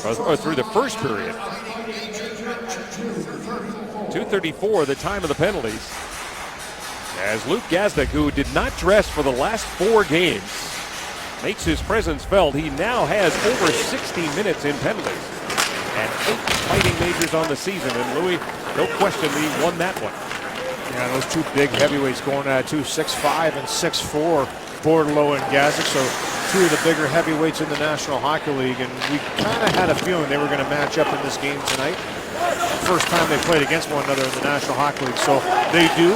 or through the first period. 2:34, the time of the penalties. As Luke Gazdic, who did not dress for the last 4 games, makes his presence felt. He now has over 60 minutes in penalties and 8 fighting majors on the season, and Louis, no question, he won that one. Yeah, those two big heavyweights going at 6'5" and 6'4", Bordeleau and Gazik. So two of the bigger heavyweights in the National Hockey League, and we kind of had a feeling they were going to match up in this game tonight. First time they played against one another in the National Hockey League, so they do.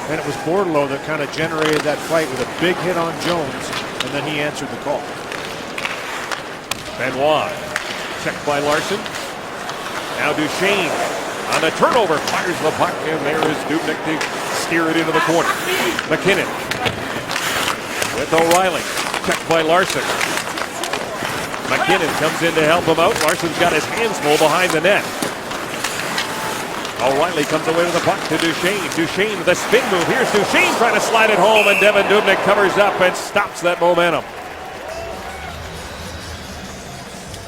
And it was Bordeleau that kind of generated that fight with a big hit on Jones, and then he answered the call. Benoit, checked by Larson. Now Duchesne on the turnover, fires the puck, and there is Dubnyk to steer it into the corner. McKinnon with O'Reilly, checked by Larson. McKinnon comes in to help him out. Larson's got his hands full behind the net. O'Reilly comes away with the puck to Duchesne. Duchesne with a spin move. Here's Duchesne trying to slide it home, and Devan Dubnyk covers up and stops that momentum.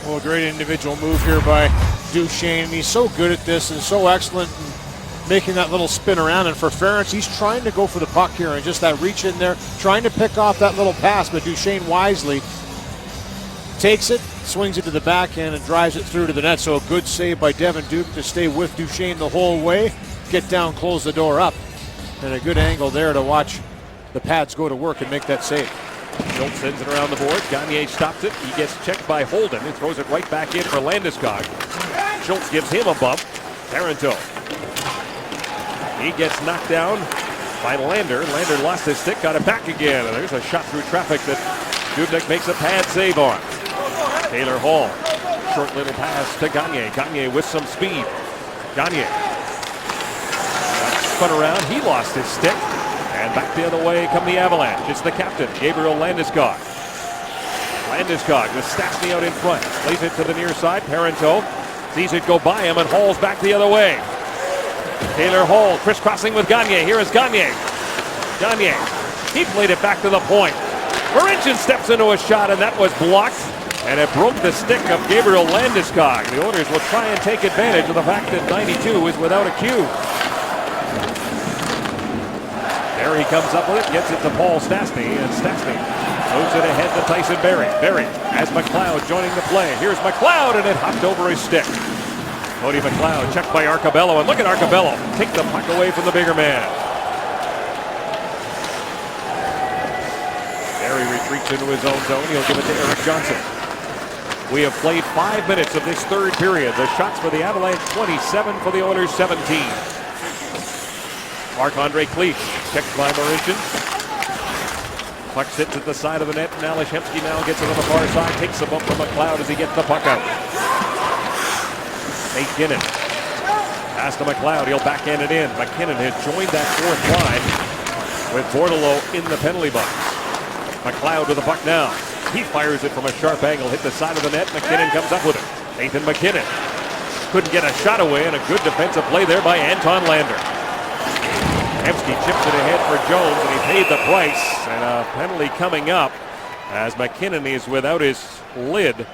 Well, a great individual move here by Duchesne. He's so good at this and so excellent in making that little spin around. And for Ference, he's trying to go for the puck here and just that reach in there, trying to pick off that little pass, but Duchesne wisely takes it, swings it to the backhand, and drives it through to the net. So a good save by Devan Dubnyk to stay with Duchesne the whole way, get down, close the door up. And a good angle there to watch the pads go to work and make that save. Schultz sends it around the board. Gagne stops it. He gets checked by Holden. He throws it right back in for Landeskog. Schultz gives him a bump. Parenteau. He gets knocked down by Lander. Lander lost his stick, got it back again. And there's a shot through traffic that Dubnyk makes a pad save on. Taylor Hall. Short little pass to Gagne. Gagne with some speed. Gagne. Spun around. He lost his stick. And back the other way come the Avalanche. It's the captain, Gabriel Landeskog. Landeskog with Stastny out in front. Plays it to the near side. Parenteau sees it go by him and hauls back the other way. Taylor Hall crisscrossing with Gagne. Here is Gagne. Gagne. He played it back to the point. Marincin steps into a shot, and that was blocked. And it broke the stick of Gabriel Landeskog. The Oilers will try and take advantage of the fact that 92 is without a cue. There he comes up with it, gets it to Paul Stastny, and Stastny moves it ahead to Tyson Barrie. Barrie has McLeod joining the play. Here's McLeod, and it hopped over his stick. Cody McLeod checked by Arcabello, and look at Arcabello take the puck away from the bigger man. Barrie retreats into his own zone. He'll give it to Erik Johnson. We have played 5 minutes of this third period. The shots for the Avalanche, 27 for the Oilers, 17. Marc-Andre Cleach, checked by Marincin. Puck sits at the side of the net, and Ales Hemsky now gets it on the far side, takes the bump from McLeod as he gets the puck out. McKinnon. Pass to McLeod, he'll backhand it in. McKinnon has joined that fourth line with Bordeleau in the penalty box. McLeod with the puck now. He fires it from a sharp angle, hit the side of the net. McKinnon comes up with it. Nathan McKinnon couldn't get a shot away, and a good defensive play there by Anton Lander. Hemsky chips it ahead for Jones, and he paid the price. And a penalty coming up as McKinnon is without his lid.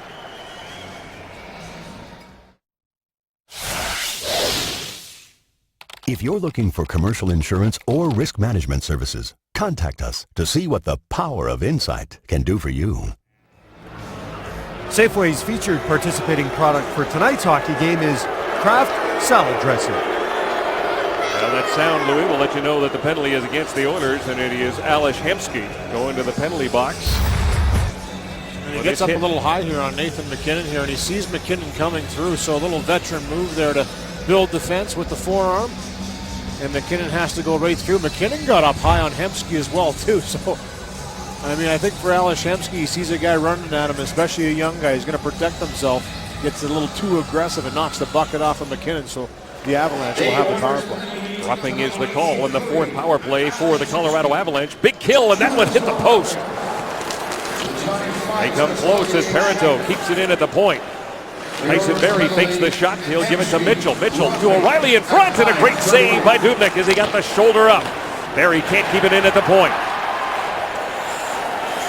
If you're looking for commercial insurance or risk management services, contact us to see what the power of insight can do for you. Safeway's featured participating product for tonight's hockey game is Kraft salad dressing. Now that sound, Louis, will let you know that the penalty is against the Oilers, and it is Ales Hemsky going to the penalty box. And he gets up a little high here on Nathan McKinnon here, and he sees McKinnon coming through, so a little veteran move there to build defense with the forearm. And McKinnon has to go right through. McKinnon got up high on Hemsky as well, too. So, I mean, I think for Ales Hemsky, he sees a guy running at him, especially a young guy. He's going to protect himself. Gets a little too aggressive and knocks the bucket off of McKinnon. So the Avalanche will have the power play. Roughing is the call in the fourth power play for the Colorado Avalanche. Big kill, and that one hit the post. They come close as Parenteau keeps it in at the point. Tyson Barrie takes the shot. He'll give it to Mitchell. Mitchell to O'Reilly in front, and a great save by Dubnyk as he got the shoulder up. Barrie can't keep it in at the point.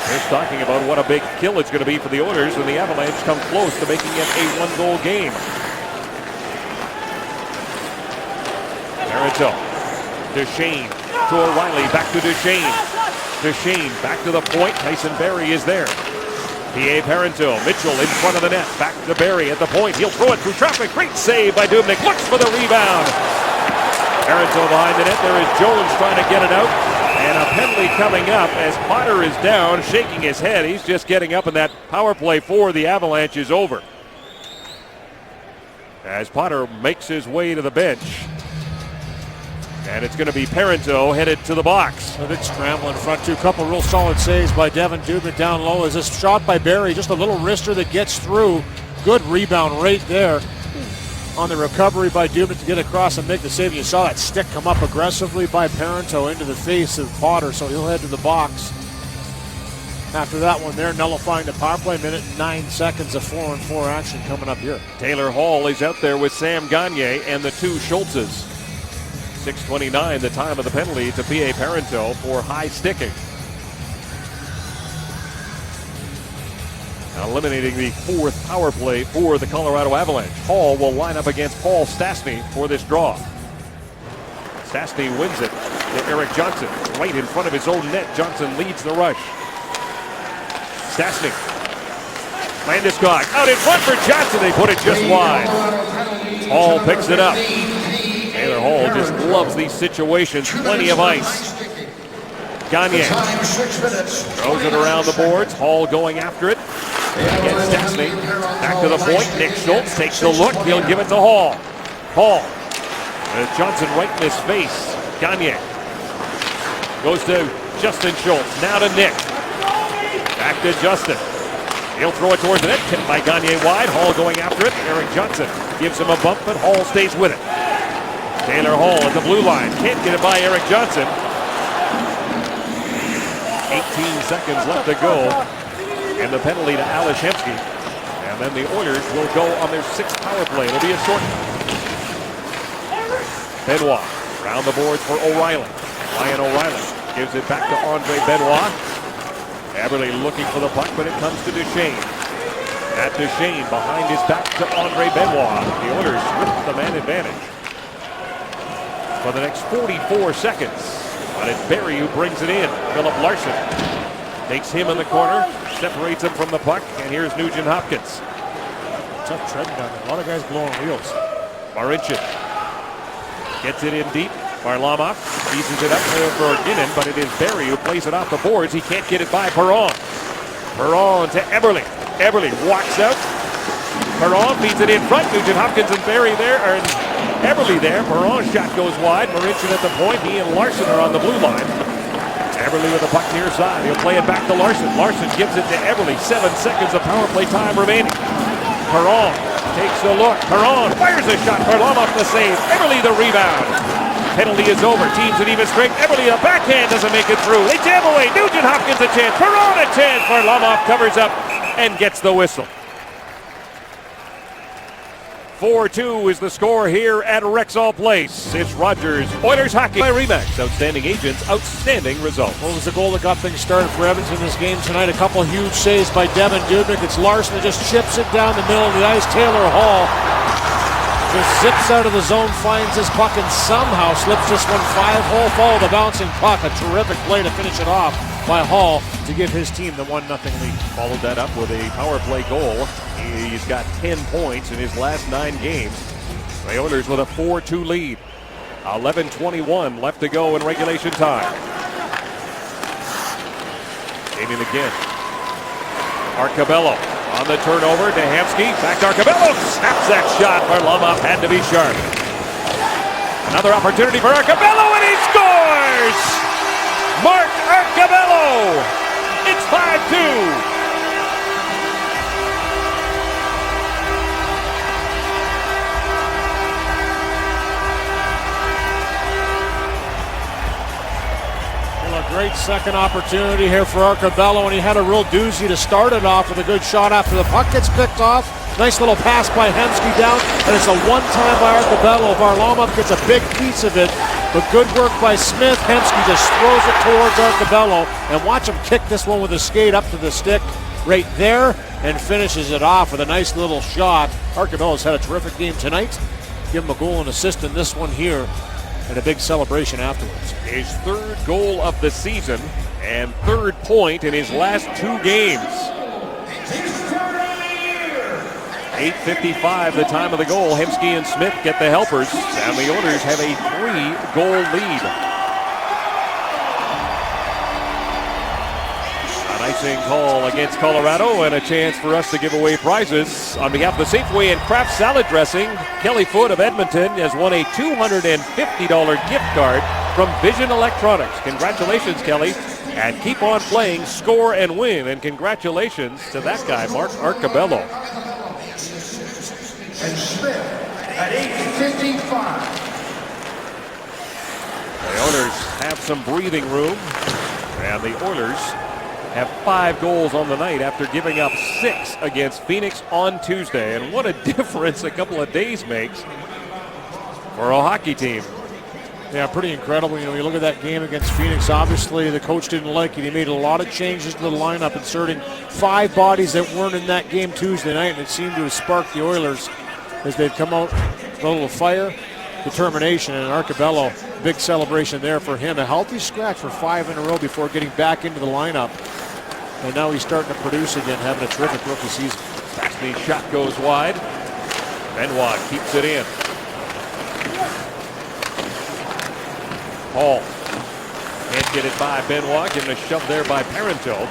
They're talking about what a big kill it's going to be for the Oilers when the Avalanche come close to making it a one-goal game. Parenteau. Duchesne to O'Reilly. Back to Duchesne. Duchesne back to the point. Tyson Barrie is there. P.A. Parento, Mitchell in front of the net. Back to Barry at the point. He'll throw it through traffic. Great save by Dubnyk. Looks for the rebound. Parento behind the net. There is Jones trying to get it out. And a penalty coming up as Potter is down, shaking his head. He's just getting up, and that power play for the Avalanche is over. As Potter makes his way to the bench. And it's going to be Parento headed to the box. A big scramble in front, too. Couple real solid saves by Devan Dubnyk down low. As this shot by Barry, just a little wrister that gets through. Good rebound right there on the recovery by Dubnyk to get across and make the save. You saw that stick come up aggressively by Parento into the face of Potter, so he'll head to the box. After that one there, nullifying the power play. Minute 9 seconds of 4-on-4 action coming up here. Taylor Hall is out there with Sam Gagner and the two Schultzes. 6:29, the time of the penalty to P.A. Parento for high sticking. Now eliminating the fourth power play for the Colorado Avalanche. Hall will line up against Paul Stastny for this draw. Stastny wins it to Erik Johnson. Right in front of his own net, Johnson leads the rush. Stastny. Landeskog out in front for Johnson. They put it just wide. Hall picks it up. Taylor Hall just loves these situations. Plenty of ice. Gagner throws it around the boards. Hall going after it. Against Stastny. Back to the point. Nick Schultz takes a look. He'll give it to Hall. Hall. There's Johnson right in his face. Gagner goes to Justin Schultz. Now to Nick. Back to Justin. He'll throw it towards the net. Tipped by Gagner wide. Hall going after it. Erik Johnson gives him a bump, but Hall stays with it. Taylor Hall at the blue line. Can't get it by Erik Johnson. 18 seconds left to go. And the penalty to Alashemsky. And then the Oilers will go on their sixth power play. It'll be a short one. Benoit around the boards for O'Reilly. Ryan O'Reilly gives it back to Andre Benoit. Eberle looking for the puck, but it comes to Duchesne. At Duchesne behind his back to Andre Benoit. The Oilers with the man advantage for the next 44 seconds. But it's Barry who brings it in. Philip Larson takes him in the corner, separates him from the puck, and here's Nugent Hopkins. Tough tread down there. A lot of guys blowing wheels. Marincin gets it in deep. Varlamov eases it up for Ginnon, but it is Barry who plays it off the boards. He can't get it by Perron. Perron to Eberle. Eberle walks out. Perron feeds it in front. Nugent Hopkins and Barry there, and Eberle there. Perron's shot goes wide. Marincin at the point. He and Larson are on the blue line. Eberle with the puck near side. He'll play it back to Larson. Larson gives it to Eberle. 7 seconds of power play time remaining. Perron takes a look. Perron fires a shot. Varlamov the save. Eberle the rebound. Penalty is over. Teams at even strength. Eberle a backhand doesn't make it through. They jam away. Nugent Hopkins a chance. Perron a chance. Varlamov covers up and gets the whistle. 4-2 is the score here at Rexall Place. It's Rogers Oilers hockey by RE/MAX. Outstanding agents, outstanding results. What was the goal that got things started for Edmonton in this game tonight? A couple huge saves by Devan Dubnyk. It's Larson that just chips it down the middle of the ice. Taylor Hall just zips out of the zone, finds his puck, and somehow slips this one 5-hole. Follow the bouncing puck. A terrific play to finish it off by Hall to give his team the 1-0 lead. Followed that up with a power play goal. He's got 10 points in his last 9 games. The Oilers with a 4-2 lead. 11:21 left to go in regulation time. Aiming again. Arcabello on the turnover. Dahamski back to Arcabello. Snaps that shot. Varlamov had to be sharp. Another opportunity for Arcabello, and he scores! Mark Arcabello! It's 5-2. Great second opportunity here for Arcabello, and he had a real doozy to start it off with a good shot after the puck gets picked off. Nice little pass by Hemsky down, and it's a one-time by Arcabello. Varlamov gets a big piece of it, but good work by Smith. Hemsky just throws it towards Arcabello, and watch him kick this one with a skate up to the stick right there, and finishes it off with a nice little shot. Arcabello's had a terrific game tonight. Give him a goal and assist in this one here, and a big celebration afterwards. His third goal of the season and third point in his last 2 games. 8:55, the time of the goal. Hemsky and Smith get the helpers, and the Oilers have a 3-goal lead. An icing call against Colorado, and a chance for us to give away prizes. On behalf of the Safeway and Kraft Salad Dressing, Kelly Foote of Edmonton has won a $250 gift card from Vision Electronics. Congratulations, Kelly, and keep on playing, score and win. And congratulations to that guy, Mark Arcabello. And Smith at 8:55. The Oilers have some breathing room, and the Oilers have 5 goals on the night after giving up 6 against Phoenix on Tuesday. And what a difference a couple of days makes for a hockey team. Yeah, pretty incredible. You know, you look at that game against Phoenix, obviously the coach didn't like it. He made a lot of changes to the lineup, inserting 5 bodies that weren't in that game Tuesday night, and it seemed to have sparked the Oilers as they've come out with a little fire, determination, and Arcabello, big celebration there for him. A healthy scratch for 5 in a row before getting back into the lineup. And now he's starting to produce again, having a terrific rookie season. Saxony's shot goes wide. Benoit keeps it in. Hall can't get it by Benoit, getting a shove there by Parenteau.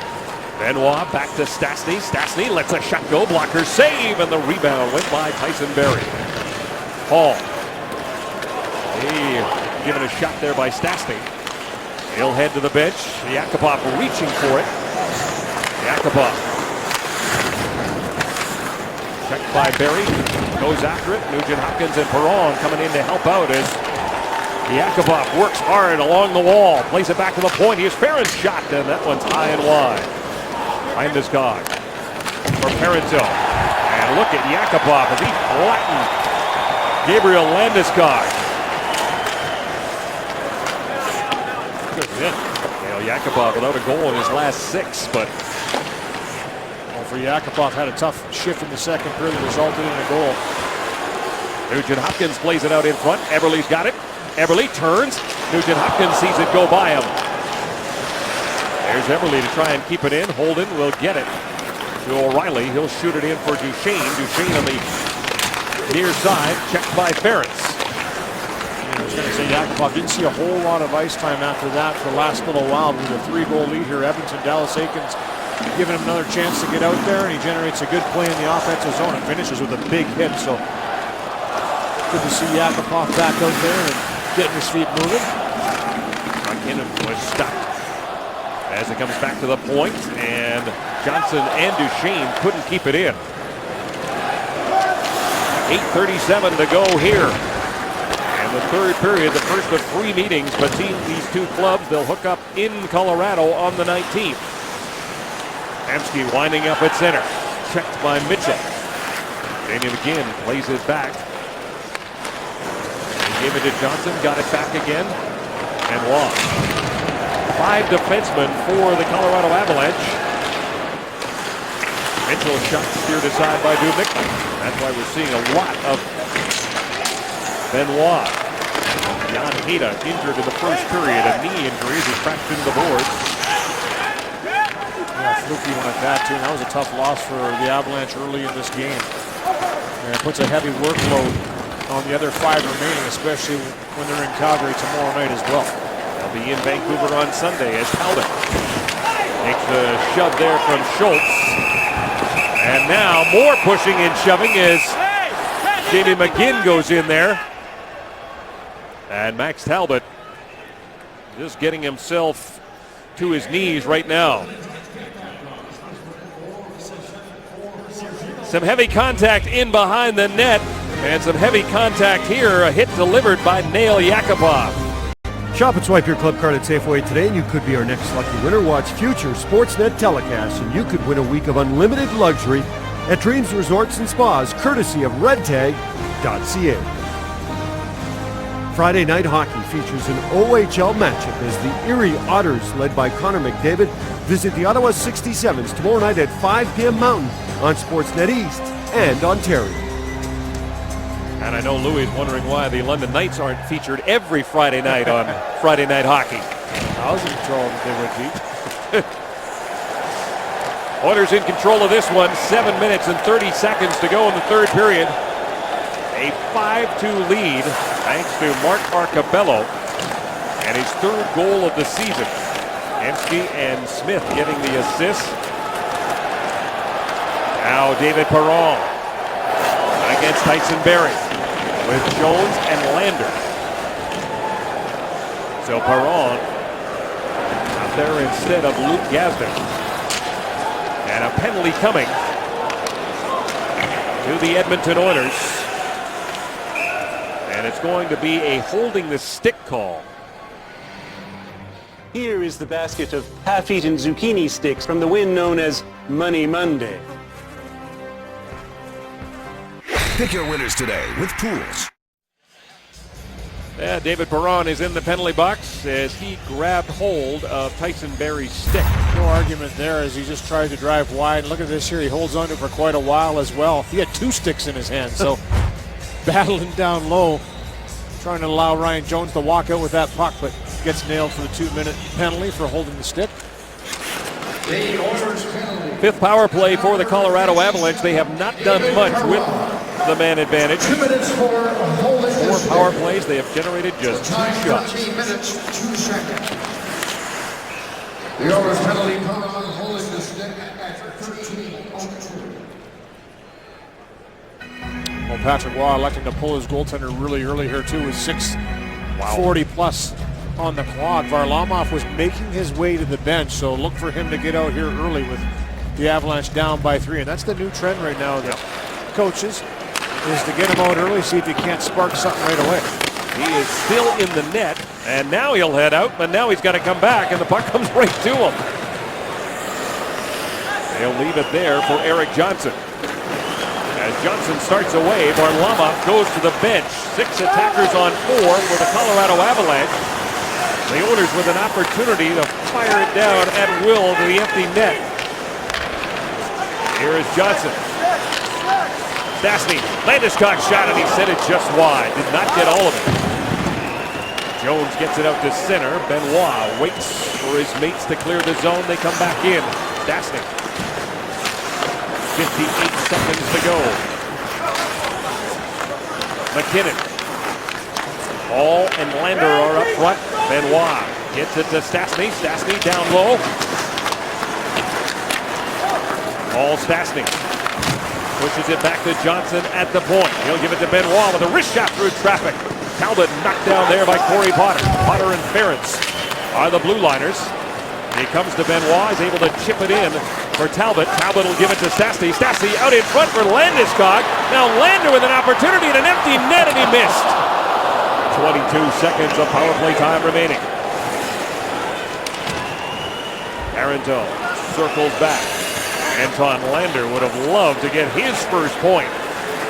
Benoit back to Stastny. Stastny lets a shot go. Blocker save, and the rebound went by Tyson Barrie. Hall. He given a shot there by Stastny. He'll head to the bench. Yakupov reaching for it. Yakupov. Checked by Barrie. Goes after it. Nugent Hopkins and Perron coming in to help out as Yakupov works hard along the wall. Plays it back to the point. Here's Farron's shot, and that one's high and wide. Landeskog for Parenteau. And look at Yakupov as he flattened Gabriel Landeskog. Good hit. Yakupov without a goal in his last 6, but for Yakupov, had a tough shift in the second period that resulted in a goal. Nugent Hopkins plays it out in front. Eberle's got it. Eberle turns. Nugent Hopkins sees it go by him. There's Eberle to try and keep it in. Holden will get it to O'Reilly. He'll shoot it in for Duchesne. Duchesne on the near side, checked by Ferentz. I was going to say Yakupov didn't see a whole lot of ice time after that for the last little while. With a 3-goal lead here, Edmonton, Dallas Eakins giving him another chance to get out there, and he generates a good play in the offensive zone and finishes with a big hit. So good to see Yakupov back out there and getting his feet moving. McKinnon was stuck as it comes back to the point, and Johnson and Duchesne couldn't keep it in. 8:37 to go here. And the third period, the first of 3 meetings between these two clubs. They'll hook up in Colorado on the 19th. Hemsky winding up at center. Checked by Mitchell. Daniel McGinn plays it back. He gave it to Johnson, got it back again, and lost. 5 defensemen for the Colorado Avalanche. Mitchell shot steered aside by Dubnyk. That's why we're seeing a lot of Benoit. Jan Heda injured in the first period. A knee injury as he crashed into the boards. Yeah, fluky one at that too. And that was a tough loss for the Avalanche early in this game. And it puts a heavy workload on the other 5 remaining, especially when they're in Calgary tomorrow night as well. They'll be in Vancouver on Sunday as Talbot takes the shove there from Schultz. And now more pushing and shoving as Jamie McGinn goes in there. And Max Talbot just getting himself to his knees right now. Some heavy contact in behind the net, and some heavy contact here. A hit delivered by Nail Yakupov. Shop and swipe your club card at Safeway today, and you could be our next lucky winner. Watch future Sportsnet telecasts, and you could win a week of unlimited luxury at Dreams Resorts and Spas, courtesy of redtag.ca. Friday Night Hockey features an OHL matchup as the Erie Otters, led by Connor McDavid, visit the Ottawa 67s tomorrow night at 5 p.m. Mountain on Sportsnet East and Ontario. And I know Louis is wondering why the London Knights aren't featured every Friday night on Friday Night Hockey. I was in trouble that they would be. Oilers in control of this one. 7 minutes and 30 seconds to go in the third period. A 5-2 lead thanks to Mark Arcabello and his third goal of the season. Hemsky and Smith getting the assists. Now David Perron against Tyson Barrie with Jones and Lander. So Perron out there instead of Luke Gazdic. And a penalty coming to the Edmonton Oilers. And it's going to be a holding the stick call. Here is the basket of half-eaten zucchini sticks from the win known as Money Monday. Pick your winners today with Pools. Yeah, David Perron is in the penalty box as he grabbed hold of Tyson Barrie's stick. No argument there as he just tried to drive wide. Look at this here. He holds on to it for quite a while as well. He had two sticks in his hand, so battling down low, trying to allow Ryan Jones to walk out with that puck, but gets nailed for the 2-minute penalty for holding the stick. Fifth power play for the Colorado Avalanche. They have not done much with the man advantage. 2 minutes for holding 4 power plays. They have generated just 2 shots. 13 minutes, 2 seconds. The Oilers penalty on holding the stick at 13:02. Well, Patrick Waugh electing to pull his goaltender really early here too with 6:40 plus on the clock. Varlamov was making his way to the bench, so look for him to get out here early with the Avalanche down by 3. And that's the new trend right now that coaches is to get him out early, see if he can't spark something right away. He is still in the net, and now he'll head out, but now he's got to come back, and the puck comes right to him. They'll leave it there for Eric Johnson. As Johnson starts away, Varlamov goes to the bench. 6 attackers on 4 for the Colorado Avalanche. The Oilers with an opportunity to fire it down at will to the empty net. Here is Johnson. Stastny, Landeskog shot, and he sent it just wide. Did not get all of it. Jones gets it out to center. Benoit waits for his mates to clear the zone. They come back in. Stastny. 58 seconds to go. McKinnon. Hall and Lander are up front. Benoit gets it to Stastny. Stastny down low. Hall, Stastny. Pushes it back to Johnson at the point. He'll give it to Benoit with a wrist shot through traffic. Talbot knocked down there by Corey Potter. Potter and Ferentz are the blue liners. He comes to Benoit. He's able to chip it in for Talbot. Talbot will give it to Stastny. Stastny out in front for Landeskog. Now Lander with an opportunity at an empty net, and he missed. 22 seconds of power play time remaining. Parenteau circles back. Anton Lander would have loved to get his first point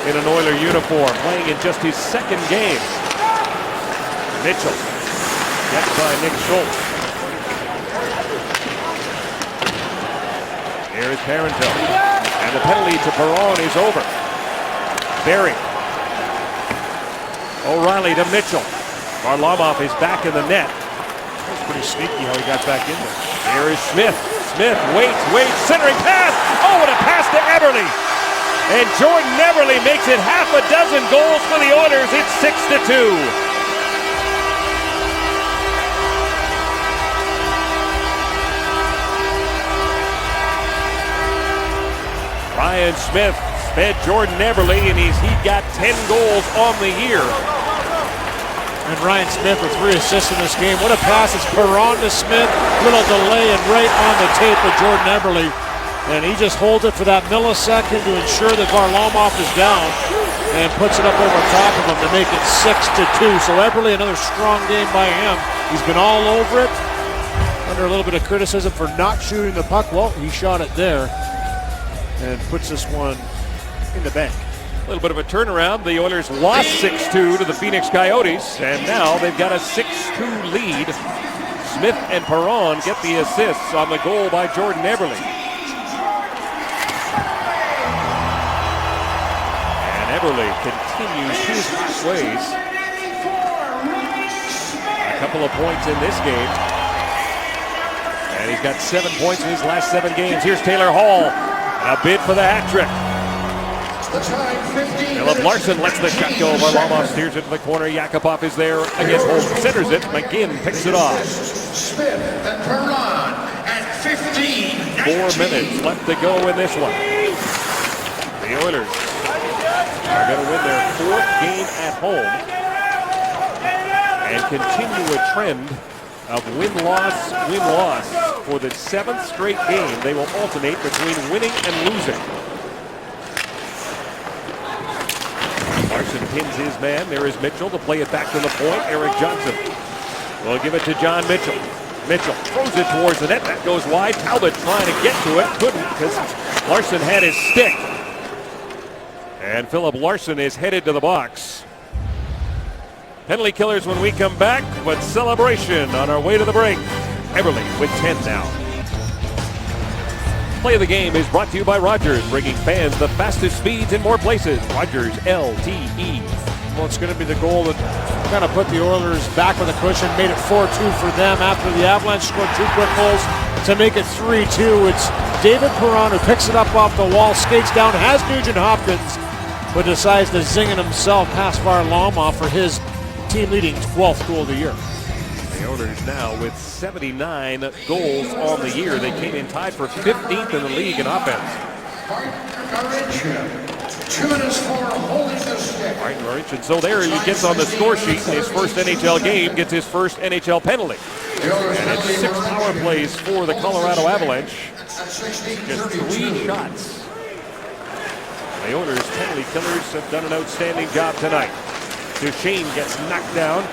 in an Oiler uniform, playing in just his second game. Mitchell gets by Nick Schultz. Here is Parenteau. And the penalty to Perron is over. Barrie. O'Reilly to Mitchell. Varlamov is back in the net. That was pretty sneaky how he got back in there. Here is Smith. Smith waits, centering pass. Oh, what a pass to Eberle. And Jordan Eberle makes it half a dozen goals for the Oilers. It's 6-2. Ryan Smith sped Jordan Eberle, and he got 10 goals on the year. And Ryan Smith with 3 assists in this game. What a pass. It's Perron to Smith. Little delay and right on the tape of Jordan Eberle. And he just holds it for that millisecond to ensure that Varlamov is down and puts it up over top of him to make it 6-2. So Eberle, another strong game by him. He's been all over it. Under a little bit of criticism for not shooting the puck. Well, he shot it there and puts this one in the bank. A little bit of a turnaround. The Oilers lost 6-2 to the Phoenix Coyotes, and now they've got a 6-2 lead. Smith and Perron get the assists on the goal by Jordan Eberle. And Eberle continues his hot ways. A couple of points in this game. And And he's got 7 points in his last 7 games. Here's Taylor Hall. A bid for the hat trick. Philip Larson lets the shot go. Varlamov steers it to the corner. Yakupov is there against Holmes. Centers it. McGinn picks it off. Smith and Perlon at 15. 4 minutes left to go in this one. The Oilers are going to win their 4th game at home and continue a trend of win-loss for the 7th straight game. They will alternate between winning and losing. Larson pins his man. There is Mitchell to play it back to the point. Erik Johnson will give it to John Mitchell. Mitchell throws it towards the net. That goes wide. Talbot trying to get to it. Couldn't because Larson had his stick. And Philip Larson is headed to the box. Penalty killers when we come back, but celebration on our way to the break. Eberle with 10 now. Play of the game is brought to you by Rogers, bringing fans the fastest speeds in more places. Rogers LTE. Well, it's going to be the goal that kind of put the Oilers back with a cushion, made it 4-2 for them after the Avalanche scored 2 quick goals to make it 3-2. It's David Perron who picks it up off the wall, skates down, has Nugent Hopkins, but decides to zing it himself past Varlamov for his team-leading 12th goal of the year. The Oilers now with 79 goals on the year. They came in tied for 15th in the league in offense. Martin Marincin. So there he gets on the score sheet in his first NHL game, gets his first NHL penalty. And it's 6 power plays for the Colorado Avalanche. Just 3 shots. The Oilers penalty killers have done an outstanding job tonight. Duchesne gets knocked down.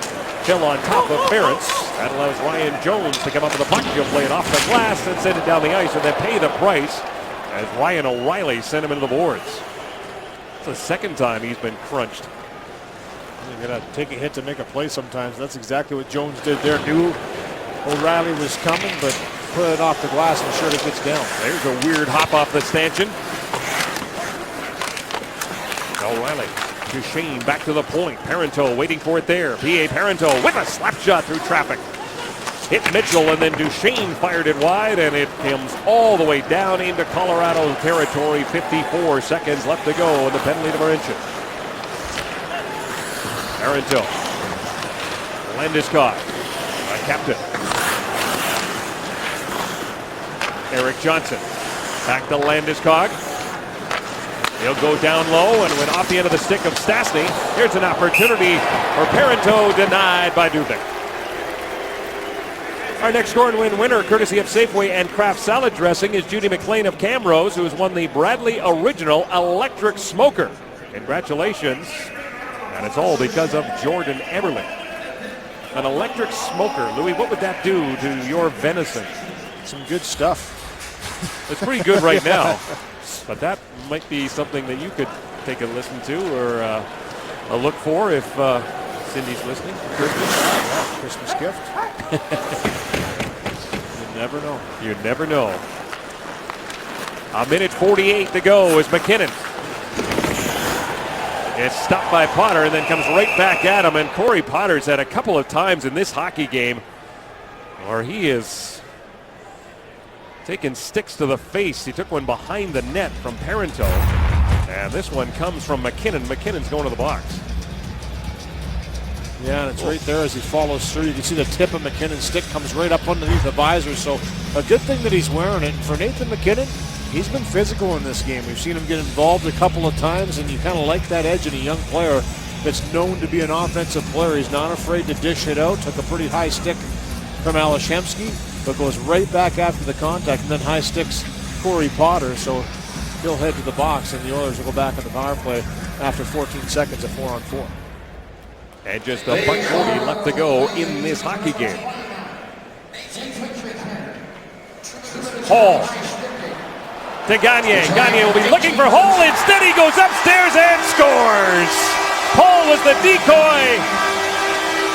Hill on top of Ferentz. That allows Ryan Jones to come up with the puck. He'll play it off the glass and send it down the ice and then pay the price as Ryan O'Reilly sent him into the boards. It's the second time he's been crunched. You're going to take a hit to make a play sometimes. That's exactly what Jones did there. Knew O'Reilly was coming, but put it off the glass and sure it gets down. There's a weird hop off the stanchion. O'Reilly. Duchesne back to the point. Parenteau waiting for it there. P.A. Parenteau with a slap shot through traffic. Hit Mitchell and then Duchesne fired it wide and it comes all the way down into Colorado territory. 54 seconds left to go in the penalty to Marincin. Parenteau. Landeskog. Captain. Erik Johnson. Back to Landeskog. He'll go down low and went off the end of the stick of Stastny. Here's an opportunity for Parenteau, denied by Dubnyk. Our next score and win winner, courtesy of Safeway and Kraft Salad Dressing, is Judy McLean of Camrose, who has won the Bradley Original Electric Smoker. Congratulations. And it's all because of Jordan Eberle. An electric smoker. Louis, what would that do to your venison? Some good stuff. It's pretty good right now. But that might be something that you could take a listen to or a look for if Cindy's listening. Christmas gift. You never know. You never know. A minute 48 to go as McKinnon. It's stopped by Potter and then comes right back at him. And Corey Potter's had a couple of times in this hockey game where he is taking sticks to the face. He took one behind the net from Parenteau. And this one comes from McKinnon. McKinnon's going to the box. Yeah, and it's right there as he follows through. You can see the tip of McKinnon's stick comes right up underneath the visor. So a good thing that he's wearing it. And for Nathan McKinnon, he's been physical in this game. We've seen him get involved a couple of times, and you kind of like that edge in a young player that's known to be an offensive player. He's not afraid to dish it out. Took a pretty high stick from Alashemsky, but goes right back after the contact, and then high sticks Corey Potter. So he'll head to the box, and the Oilers will go back on the power play after 14 seconds of 4-on-4. And just a buck 40 left to go in this hockey game. Hall to Gagne. Gagne will be looking for Hall. Instead, he goes upstairs and scores. Hall was the decoy.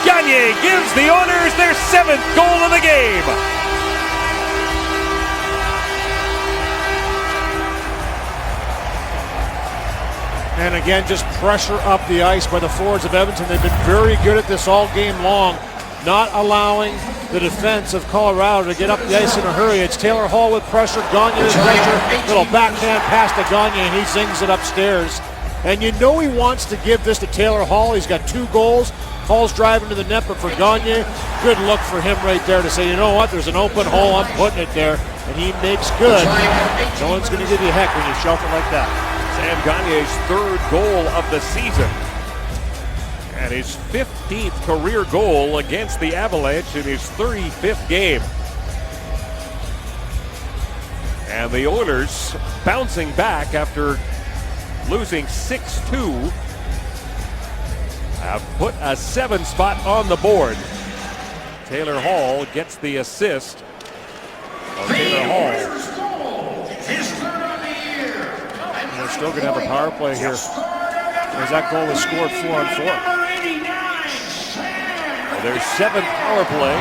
Gagne gives the Oilers their 7th goal of the game. And again, just pressure up the ice by the forwards of Edmonton. They've been very good at this all game long, not allowing the defense of Colorado to get up the ice in a hurry. It's Taylor Hall with pressure. Gagne with pressure. Little backhand pass to Gagne, and he zings it upstairs. And you know he wants to give this to Taylor Hall. He's got 2 goals. Hall's driving to the net, but for Gagne, good look for him right there to say, you know what, there's an open hole, I'm putting it there. And he makes good. No one's going to give you heck when you shelter like that. Sam Gagne's 3rd goal of the season. And his 15th career goal against the Avalanche in his 35th game. And the Oilers bouncing back after losing 6-2. Have put a 7 spot on the board. Taylor Hall gets the assist. Taylor Hall. And they're still going to have a power play here. As that goal was scored 4-on-4. Well, their 7th power play.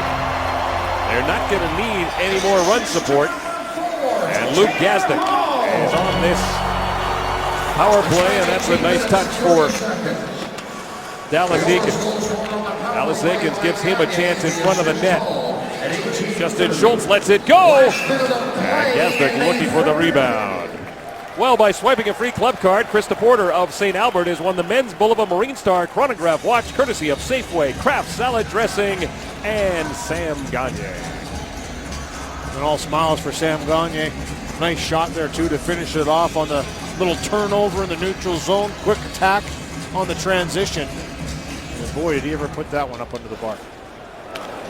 They're not going to need any more run support. And Luke Gazdic is on this power play, and that's a nice touch for Dallas Eakins. Dallas Eakins gives him a chance in front of the net. Justin Schultz lets it go. And Gazdic looking for the rebound. Well, by swiping a free club card, Krista Porter of St. Albert has won the Men's Boulevard Marine Star Chronograph watch courtesy of Safeway, Kraft Salad Dressing, and Sam Gagner. And all smiles for Sam Gagner. Nice shot there, too, to finish it off on the little turnover in the neutral zone. Quick attack on the transition. And boy, did he ever put that one up under the bar.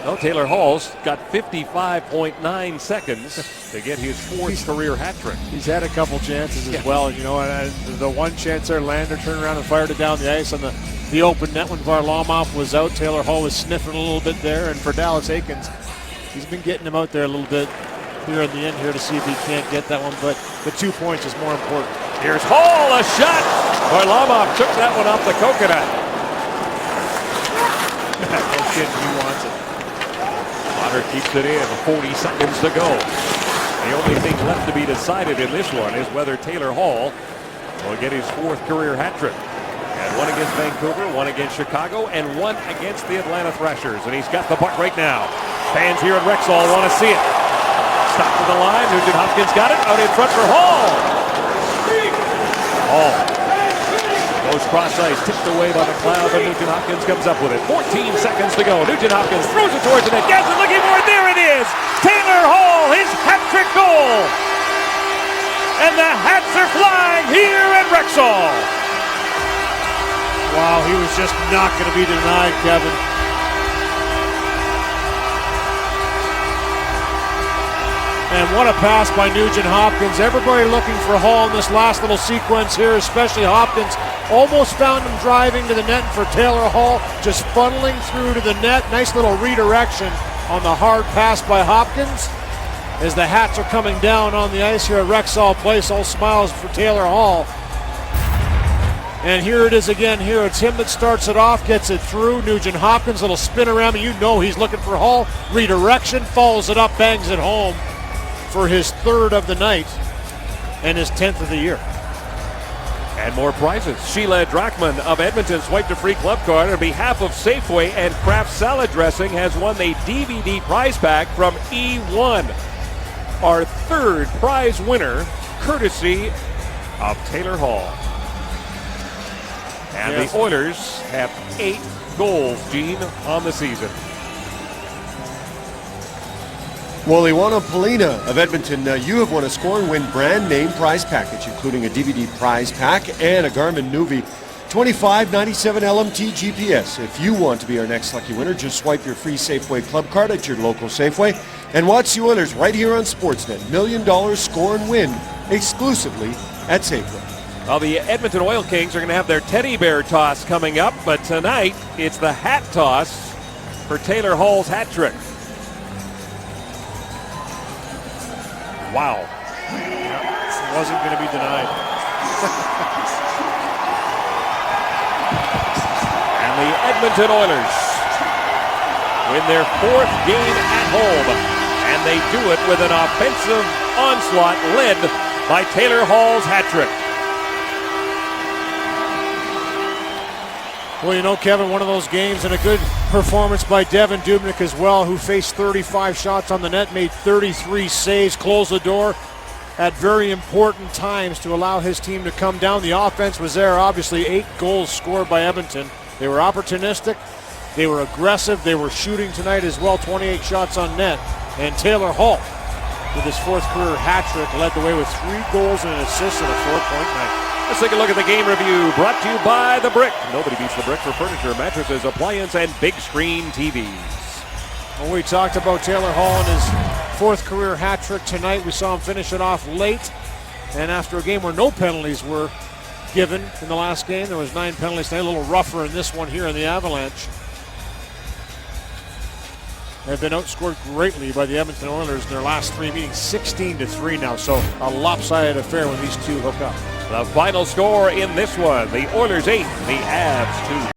No, Taylor Hall's got 55.9 seconds to get his 4th career hat trick. He's had a couple chances as well. You know, and the one chance there, Lander turned around and fired it down the ice on the open net when Varlamov was out. Taylor Hall was sniffing a little bit there. And for Dallas Eakins, he's been getting him out there a little bit here in the end here to see if he can't get that one. But the 2 points is more important. Here's Hall, a shot. Varlamov took that one off the coconut. No kidding, he wants it. Potter keeps it in, 40 seconds to go. The only thing left to be decided in this one is whether Taylor Hall will get his 4th career hat trick. And 1 against Vancouver, 1 against Chicago, and 1 against the Atlanta Thrashers. And he's got the puck right now. Fans here at Rexall want to see it. Stop to the line. Nugent Hopkins got it. Out in front for Hall. Hall goes cross ice, tipped away by McLeod, but Nugent Hopkins comes up with it. 14 seconds to go. Nugent Hopkins throws it towards the net. Gets it, looking for it. There it is. Taylor Hall, his hat-trick goal. And the hats are flying here at Rexall. Wow, he was just not going to be denied, Kevin. And what a pass by Nugent Hopkins. Everybody looking for Hall in this last little sequence here, especially Hopkins. Almost found him driving to the net, and for Taylor Hall, just funneling through to the net. Nice little redirection on the hard pass by Hopkins. As the hats are coming down on the ice here at Rexall Place, all smiles for Taylor Hall. And here it is again here. It's him that starts it off, gets it through. Nugent Hopkins, little spin around, and you know he's looking for Hall. Redirection, follows it up, bangs it home for his 3rd of the night and his 10th of the year. And more prizes. Sheila Drachman of Edmonton swiped a free club card on behalf of Safeway, and Kraft Salad Dressing has won a DVD prize pack from E1. Our 3rd prize winner, courtesy of Taylor Hall. And yes, the Oilers have 8 goals, Gene, on the season. Well, Ioana Polina of Edmonton, you have won a Score and Win brand name prize package, including a DVD prize pack and a Garmin Nuvi 2597 LMT GPS. If you want to be our next lucky winner, just swipe your free Safeway club card at your local Safeway and watch the Oilers right here on Sportsnet. $1 million Score and Win exclusively at Safeway. Well, the Edmonton Oil Kings are going to have their teddy bear toss coming up, but tonight it's the hat toss for Taylor Hall's hat trick. Wow. It wasn't going to be denied. And the Edmonton Oilers win their 4th game at home, and they do it with an offensive onslaught led by Taylor Hall's hat trick. Well, you know, Kevin, one of those games, and a good performance by Devan Dubnyk as well, who faced 35 shots on the net, made 33 saves, closed the door at very important times to allow his team to come down. The offense was there, obviously 8 goals scored by Edmonton. They were opportunistic, they were aggressive, they were shooting tonight as well, 28 shots on net. And Taylor Hall, with his 4th career hat trick, led the way with 3 goals and an assist and a 4-point night. Let's take a look at the game review, brought to you by The Brick. Nobody beats The Brick for furniture, mattresses, appliance, and big screen TVs. Well, we talked about Taylor Hall and his 4th career hat trick tonight. We saw him finish it off late, and after a game where no penalties were given in the last game, there was 9 penalties tonight, a little rougher in this one here in the Avalanche. They've been outscored greatly by the Edmonton Oilers in their last 3 meetings, 16-3 now, so a lopsided affair when these two hook up. The final score in this one, the Oilers 8, the Avs 2.